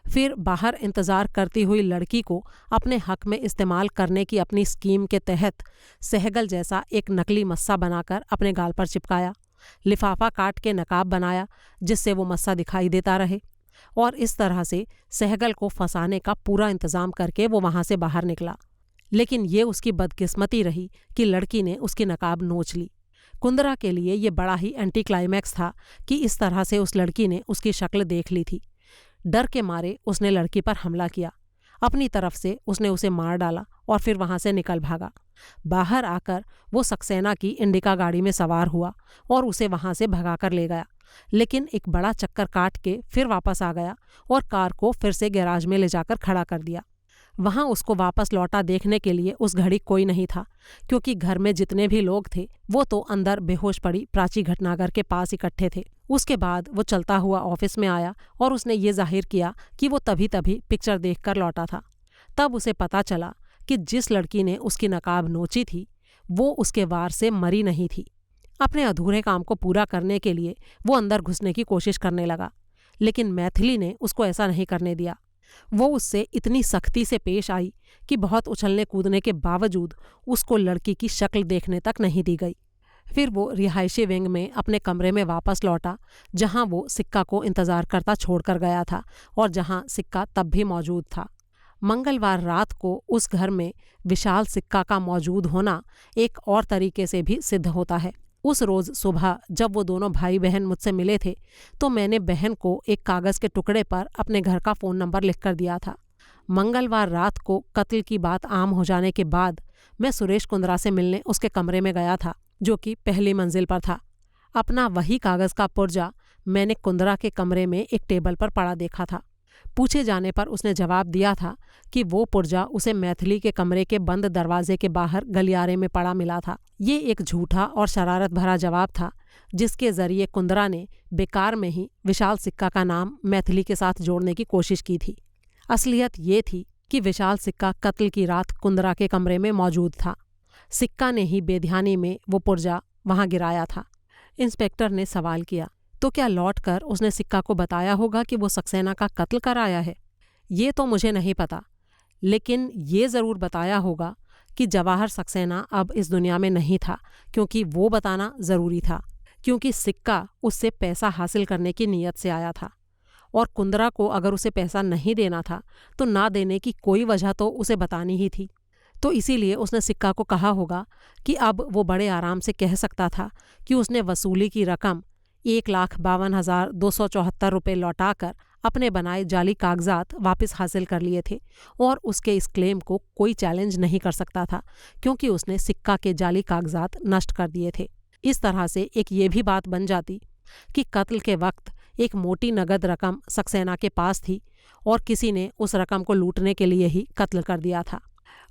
फिर बाहर इंतज़ार करती हुई लड़की को अपने हक में इस्तेमाल करने की अपनी स्कीम के तहत सहगल जैसा एक नकली मस्सा बनाकर अपने गाल पर चिपकाया, लिफाफा काट के नकाब बनाया जिससे वो मस्सा दिखाई देता रहे, और इस तरह से सहगल को फंसाने का पूरा इंतज़ाम करके वो वहाँ से बाहर निकला। लेकिन ये उसकी बदकिस्मती रही कि लड़की ने उसकी नकाब नोच ली। कुंद्रा के लिए ये बड़ा ही एंटी क्लाइमैक्स था कि इस तरह से उस लड़की ने उसकी शक्ल देख ली थी। डर के मारे उसने लड़की पर हमला किया। अपनी तरफ से उसने उसे मार डाला और फिर वहां से निकल भागा। बाहर आकर वो सक्सेना की इंडिका गाड़ी में सवार हुआ और उसे वहां से भगाकर ले गया, लेकिन एक बड़ा चक्कर काट के फिर वापस आ गया और कार को फिर से गैराज में ले जाकर खड़ा कर दिया। वहां उसको वापस लौटा देखने के लिए उस घड़ी कोई नहीं था, क्योंकि घर में जितने भी लोग थे वो तो अंदर बेहोश पड़ी प्राची भटनागर के पास इकट्ठे थे। उसके बाद वो चलता हुआ ऑफिस में आया और उसने ये जाहिर किया कि वो तभी पिक्चर देखकर लौटा था। तब उसे पता चला कि जिस लड़की ने उसकी नकाब नोची थी वो उसके वार से मरी नहीं थी। अपने अधूरे काम को पूरा करने के लिए वो अंदर घुसने की कोशिश करने लगा, लेकिन मैथिली ने उसको ऐसा नहीं करने दिया। वो उससे इतनी सख्ती से पेश आई कि बहुत उछलने कूदने के बावजूद उसको लड़की की शक्ल देखने तक नहीं दी गई। फिर वो रिहायशी विंग में अपने कमरे में वापस लौटा, जहां वो सिक्का को इंतजार करता छोड़कर गया था और जहां सिक्का तब भी मौजूद था। मंगलवार रात को उस घर में विशाल सिक्का का मौजूद होना एक और तरीके से भी सिद्ध होता है। उस रोज सुबह जब वो दोनों भाई बहन मुझसे मिले थे, तो मैंने बहन को एक कागज के टुकड़े पर अपने घर का फ़ोन नंबर लिखकर दिया था। मंगलवार रात को कत्ल की बात आम हो जाने के बाद मैं सुरेश कुंद्रा से मिलने उसके कमरे में गया था, जो कि पहली मंजिल पर था। अपना वही कागज का पुर्जा मैंने कुंद्रा के कमरे में एक टेबल पर पड़ा देखा था। पूछे जाने पर उसने जवाब दिया था कि वो पुर्जा उसे मैथिली के कमरे के बंद दरवाजे के बाहर गलियारे में पड़ा मिला था। ये एक झूठा और शरारत भरा जवाब था, जिसके जरिए कुंद्रा ने बेकार में ही विशाल सिक्का का नाम मैथिली के साथ जोड़ने की कोशिश की थी। असलियत ये थी कि विशाल सिक्का कत्ल की रात कुंद्रा के कमरे में मौजूद था। सिक्का ने ही बेध्यानी में वो पुर्जा वहां गिराया था। इंस्पेक्टर ने सवाल किया, तो क्या लौटकर उसने सिक्का को बताया होगा कि वो सक्सेना का कत्ल कराया है? ये तो मुझे नहीं पता, लेकिन ये ज़रूर बताया होगा कि जवाहर सक्सेना अब इस दुनिया में नहीं था, क्योंकि वो बताना ज़रूरी था, क्योंकि सिक्का उससे पैसा हासिल करने की नीयत से आया था और कुंद्रा को अगर उसे पैसा नहीं देना था तो ना देने की कोई वजह तो उसे बतानी ही थी। तो इसीलिए उसने सिक्का को कहा होगा कि अब वो बड़े आराम से कह सकता था कि उसने वसूली की रकम 1,52,274 रुपये लौटाकर अपने बनाए जाली कागजात वापस हासिल कर लिए थे और उसके इस क्लेम को कोई चैलेंज नहीं कर सकता था, क्योंकि उसने सिक्का के जाली कागजात नष्ट कर दिए थे। इस तरह से एक ये भी बात बन जाती कि कत्ल के वक्त एक मोटी नगद रकम सक्सेना के पास थी और किसी ने उस रकम को लूटने के लिए ही कत्ल कर दिया था।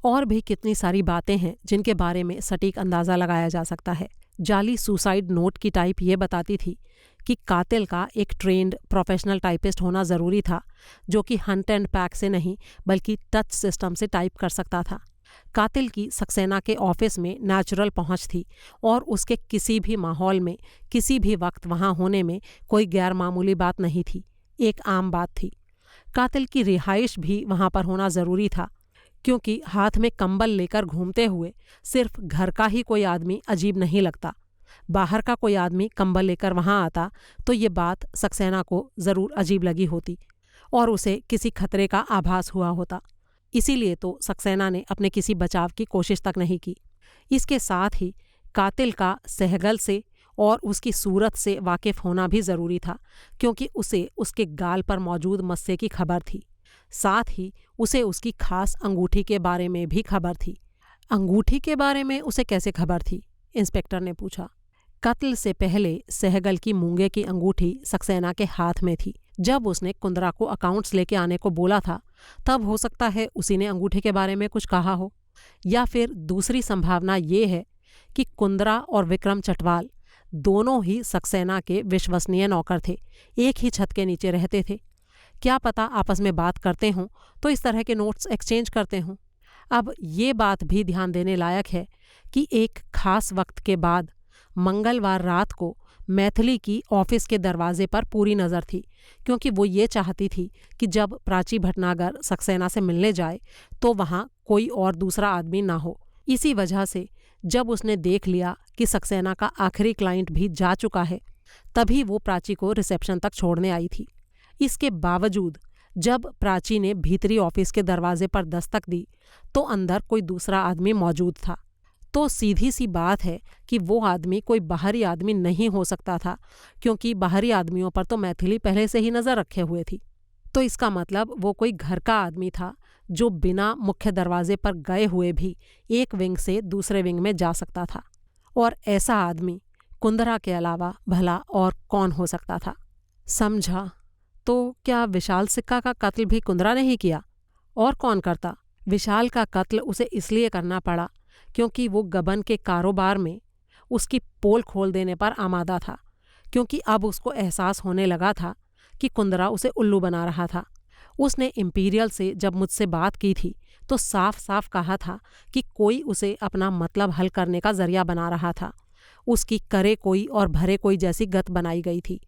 और भी कितनी सारी बातें हैं जिनके बारे में सटीक अंदाज़ा लगाया जा सकता है। जाली सुसाइड नोट की टाइप ये बताती थी कि कातिल का एक ट्रेंड प्रोफेशनल टाइपिस्ट होना ज़रूरी था, जो कि हंट एंड पैक से नहीं बल्कि टच सिस्टम से टाइप कर सकता था। कातिल की सक्सेना के ऑफिस में नेचुरल पहुंच थी और उसके किसी भी माहौल में किसी भी वक्त वहां होने में कोई गैर मामूली बात नहीं थी, एक आम बात थी। कातिल की रिहाइश भी वहां पर होना ज़रूरी था, क्योंकि हाथ में कंबल लेकर घूमते हुए सिर्फ घर का ही कोई आदमी अजीब नहीं लगता। बाहर का कोई आदमी कंबल लेकर वहां आता तो ये बात सक्सेना को ज़रूर अजीब लगी होती और उसे किसी खतरे का आभास हुआ होता। इसीलिए तो सक्सेना ने अपने किसी बचाव की कोशिश तक नहीं की। इसके साथ ही कातिल का सहगल से और उसकी सूरत से वाकिफ़ होना भी ज़रूरी था, क्योंकि उसे उसके गाल पर मौजूद मस्से की खबर थी। साथ ही उसे उसकी खास अंगूठी के बारे में भी खबर थी। अंगूठी के बारे में उसे कैसे खबर थी? इंस्पेक्टर ने पूछा। कत्ल से पहले सहगल की मूंगे की अंगूठी सक्सेना के हाथ में थी। जब उसने कुंद्रा को अकाउंट्स लेके आने को बोला था, तब हो सकता है उसी ने अंगूठी के बारे में कुछ कहा हो। या फिर दूसरी संभावना ये है कि कुंद्रा और विक्रम चटवाल दोनों ही सक्सेना के विश्वसनीय नौकर थे, एक ही छत के नीचे रहते थे। क्या पता आपस में बात करते हों तो इस तरह के नोट्स एक्सचेंज करते हों। अब ये बात भी ध्यान देने लायक है कि एक खास वक्त के बाद मंगलवार रात को मैथिली की ऑफिस के दरवाजे पर पूरी नज़र थी, क्योंकि वो ये चाहती थी कि जब प्राची भटनागर सक्सेना से मिलने जाए तो वहाँ कोई और दूसरा आदमी ना हो। इसी वजह से जब उसने देख लिया कि सक्सेना का आखिरी क्लाइंट भी जा चुका है, तभी वो प्राची को रिसेप्शन तक छोड़ने आई थी। इसके बावजूद जब प्राची ने भीतरी ऑफिस के दरवाजे पर दस्तक दी तो अंदर कोई दूसरा आदमी मौजूद था। तो सीधी सी बात है कि वो आदमी कोई बाहरी आदमी नहीं हो सकता था, क्योंकि बाहरी आदमियों पर तो मैथिली पहले से ही नज़र रखे हुए थी। तो इसका मतलब वो कोई घर का आदमी था जो बिना मुख्य दरवाजे पर गए हुए भी एक विंग से दूसरे विंग में जा सकता था। और ऐसा आदमी कुंद्रा के अलावा भला और कौन हो सकता था? समझा। तो क्या विशाल सिक्का का कत्ल भी कुंद्रा ने ही किया? और कौन करता? विशाल का कत्ल उसे इसलिए करना पड़ा क्योंकि वो गबन के कारोबार में उसकी पोल खोल देने पर आमादा था, क्योंकि अब उसको एहसास होने लगा था कि कुंद्रा उसे उल्लू बना रहा था। उसने इंपीरियल से जब मुझसे बात की थी तो साफ साफ कहा था कि कोई उसे अपना मतलब हल करने का जरिया बना रहा था। उसकी करे कोई और भरे कोई जैसी गत बनाई गई थी,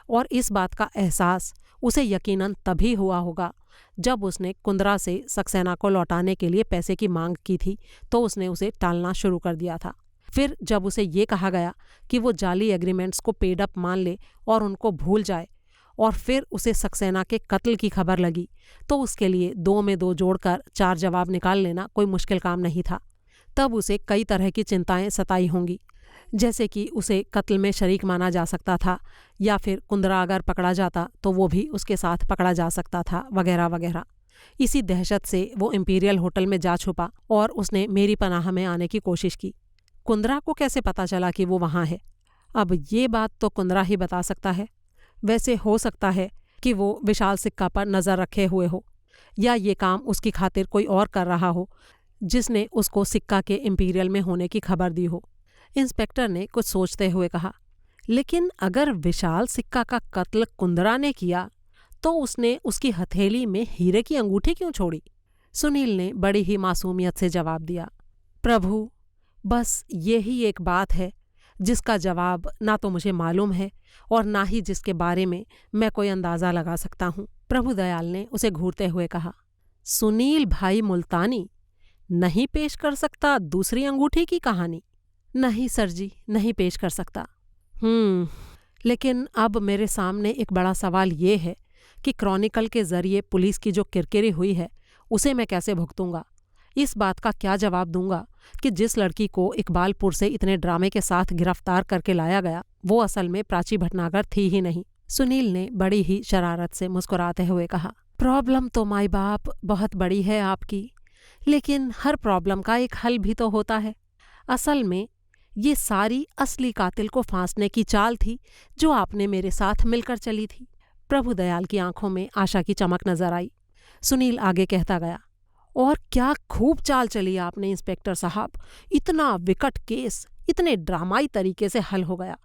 और इस बात का एहसास उसे यकीनन तभी हुआ होगा जब उसने कुंद्रा से सक्सेना को लौटाने के लिए पैसे की मांग की थी, तो उसने उसे टालना शुरू कर दिया था। फिर जब उसे ये कहा गया कि वो जाली एग्रीमेंट्स को पेड अप मान ले और उनको भूल जाए, और फिर उसे सक्सेना के कत्ल की खबर लगी, तो उसके लिए 2 में 2 जोड़कर 4 जवाब निकाल लेना कोई मुश्किल काम नहीं था। तब उसे कई तरह की चिंताएं सताई होंगी, जैसे कि उसे कत्ल में शरीक माना जा सकता था, या फिर कुंद्रा अगर पकड़ा जाता तो वो भी उसके साथ पकड़ा जा सकता था, वगैरह वगैरह। इसी दहशत से वो इंपीरियल होटल में जा छुपा और उसने मेरी पनाह में आने की कोशिश की। कुंद्रा को कैसे पता चला कि वो वहाँ है? अब ये बात तो कुंद्रा ही बता सकता है। वैसे हो सकता है कि वो विशाल सिक्का पर नज़र रखे हुए हो, या ये काम उसकी खातिर कोई और कर रहा हो जिसने उसको सिक्का के इंपीरियल में होने की खबर दी हो। इंस्पेक्टर ने कुछ सोचते हुए कहा, लेकिन अगर विशाल सिक्का का कत्ल कुंद्रा ने किया तो उसने उसकी हथेली में हीरे की अंगूठी क्यों छोड़ी? सुनील ने बड़ी ही मासूमियत से जवाब दिया, प्रभु, बस यही एक बात है जिसका जवाब ना तो मुझे मालूम है और ना ही जिसके बारे में मैं कोई अंदाज़ा लगा सकता हूँ। प्रभु दयाल ने उसे घूरते हुए कहा, सुनील भाई मुल्तानी नहीं पेश कर सकता दूसरी अंगूठी की कहानी? नहीं सर जी, नहीं पेश कर सकता। लेकिन अब मेरे सामने एक बड़ा सवाल ये है कि क्रॉनिकल के जरिए पुलिस की जो किरकिरी हुई है उसे मैं कैसे भुगतूंगा? इस बात का क्या जवाब दूंगा कि जिस लड़की को इकबालपुर से इतने ड्रामे के साथ गिरफ्तार करके लाया गया वो असल में प्राची भटनागर थी ही नहीं। सुनील ने बड़ी ही शरारत से मुस्कुराते हुए कहा, प्रॉब्लम तो माई बाप बहुत बड़ी है आपकी, लेकिन हर प्रॉब्लम का एक हल भी तो होता है। असल में ये सारी असली कातिल को फांसने की चाल थी जो आपने मेरे साथ मिलकर चली थी। प्रभु दयाल की आंखों में आशा की चमक नजर आई। सुनील आगे कहता गया, और क्या खूब चाल चली आपने इंस्पेक्टर साहब, इतना विकट केस इतने ड्रामाई तरीके से हल हो गया।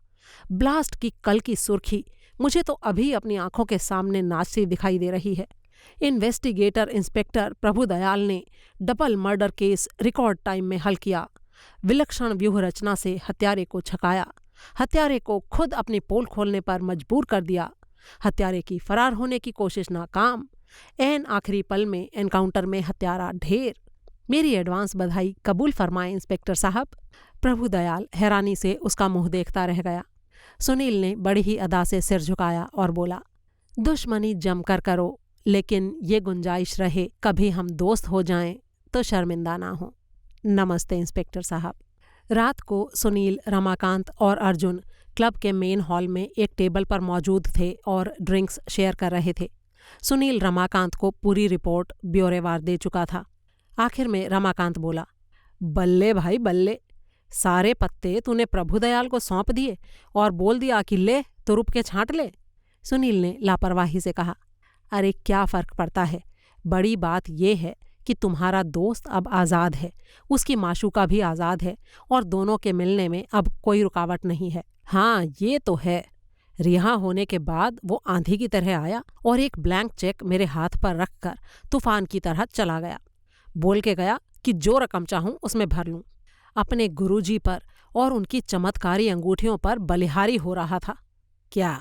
ब्लास्ट की कल की सुर्खी मुझे तो अभी अपनी आंखों के सामने नाचती दिखाई दे रही है। इन्वेस्टिगेटर इंस्पेक्टर प्रभु दयाल ने double murder case record time में हल किया, विलक्षण व्यूह रचना से हत्यारे को छकाया, हत्यारे को खुद अपनी पोल खोलने पर मजबूर कर दिया, हत्यारे की फरार होने की कोशिश नाकाम, एन आखिरी पल में एनकाउंटर में हत्यारा ढेर। मेरी एडवांस बधाई कबूल फरमाएं इंस्पेक्टर साहब। प्रभु दयाल हैरानी से उसका मुंह देखता रह गया। सुनील ने बड़ी ही अदा से सिर झुकाया और बोला, दुश्मनी जमकर करो, लेकिन ये गुंजाइश रहे कभी हम दोस्त हो जाएं तो शर्मिंदा ना हो। नमस्ते इंस्पेक्टर साहब। रात को सुनील, रमाकांत और अर्जुन क्लब के मेन हॉल में एक टेबल पर मौजूद थे और ड्रिंक्स शेयर कर रहे थे। सुनील रमाकांत को पूरी रिपोर्ट ब्यौरेवार दे चुका था। आखिर में रमाकांत बोला, बल्ले भाई बल्ले, सारे पत्ते तूने प्रभुदयाल को सौंप दिए और बोल दिया कि ले तो रुप के छांट ले। सुनील ने लापरवाही से कहा, अरे क्या फ़र्क पड़ता है, बड़ी बात यह है कि तुम्हारा दोस्त अब आज़ाद है, उसकी माशूका भी आज़ाद है और दोनों के मिलने में अब कोई रुकावट नहीं है। हाँ ये तो है, रिहा होने के बाद वो आंधी की तरह आया और एक ब्लैंक चेक मेरे हाथ पर रखकर तूफान की तरह चला गया। बोल के गया कि जो रकम चाहूं उसमें भर लूं। अपने गुरुजी पर और उनकी चमत्कारी अंगूठियों पर बलिहारी हो रहा था। क्या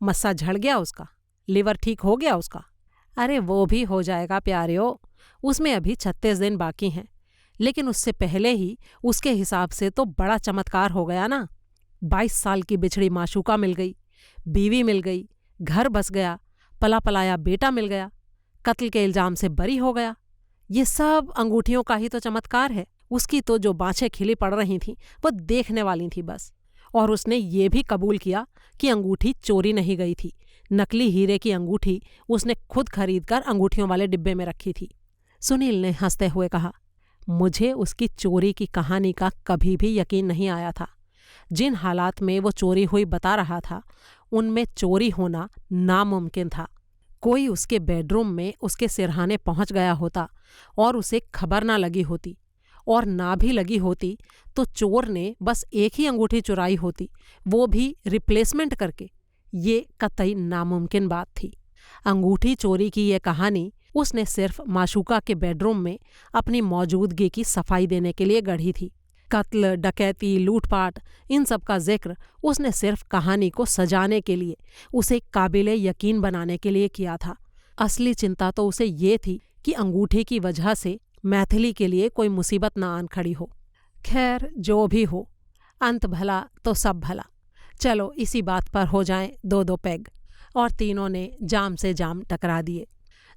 मस्सा झड़ गया उसका? लिवर ठीक हो गया उसका? अरे वो भी हो जाएगा प्यारियो, उसमें अभी 36 दिन बाकी हैं। लेकिन उससे पहले ही उसके हिसाब से तो बड़ा चमत्कार हो गया ना। 22 साल की बिछड़ी माशूका मिल गई, बीवी मिल गई, घर बस गया, पला पलाया बेटा मिल गया, कत्ल के इल्जाम से बरी हो गया। ये सब अंगूठियों का ही तो चमत्कार है। उसकी तो जो बाँछें खिली पड़ रही थीं वो देखने वाली थी बस। और उसने ये भी कबूल किया कि अंगूठी चोरी नहीं गई थी, नकली हीरे की अंगूठी उसने खुद खरीदकर अंगूठियों वाले डिब्बे में रखी थी। सुनील ने हंसते हुए कहा, मुझे उसकी चोरी की कहानी का कभी भी यकीन नहीं आया था। जिन हालात में वो चोरी हुई बता रहा था उनमें चोरी होना नामुमकिन था। कोई उसके बेडरूम में उसके सिरहाने पहुंच गया होता और उसे खबर ना लगी होती, और ना भी लगी होती तो चोर ने बस एक ही अंगूठी चुराई होती, वो भी रिप्लेसमेंट करके। ये कतई नामुमकिन बात थी। अंगूठी चोरी की ये कहानी उसने सिर्फ माशूका के बेडरूम में अपनी मौजूदगी की सफाई देने के लिए गढ़ी थी। कत्ल, डकैती, लूटपाट, इन सब का जिक्र उसने सिर्फ कहानी को सजाने के लिए, उसे काबिले यकीन बनाने के लिए किया था। असली चिंता तो उसे ये थी कि अंगूठी की वजह से मैथिली के लिए कोई मुसीबत ना आन खड़ी हो। खैर जो भी हो, अंत भला तो सब भला। चलो इसी बात पर हो जाएं दो दो पेग। और तीनों ने जाम से जाम टकरा दिए।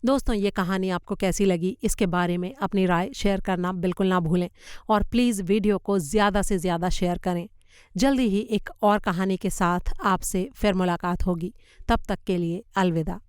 दोस्तों, ये कहानी आपको कैसी लगी, इसके बारे में अपनी राय शेयर करना बिल्कुल ना भूलें और प्लीज़ वीडियो को ज़्यादा से ज़्यादा शेयर करें। जल्दी ही एक और कहानी के साथ आपसे फिर मुलाकात होगी। तब तक के लिए अलविदा।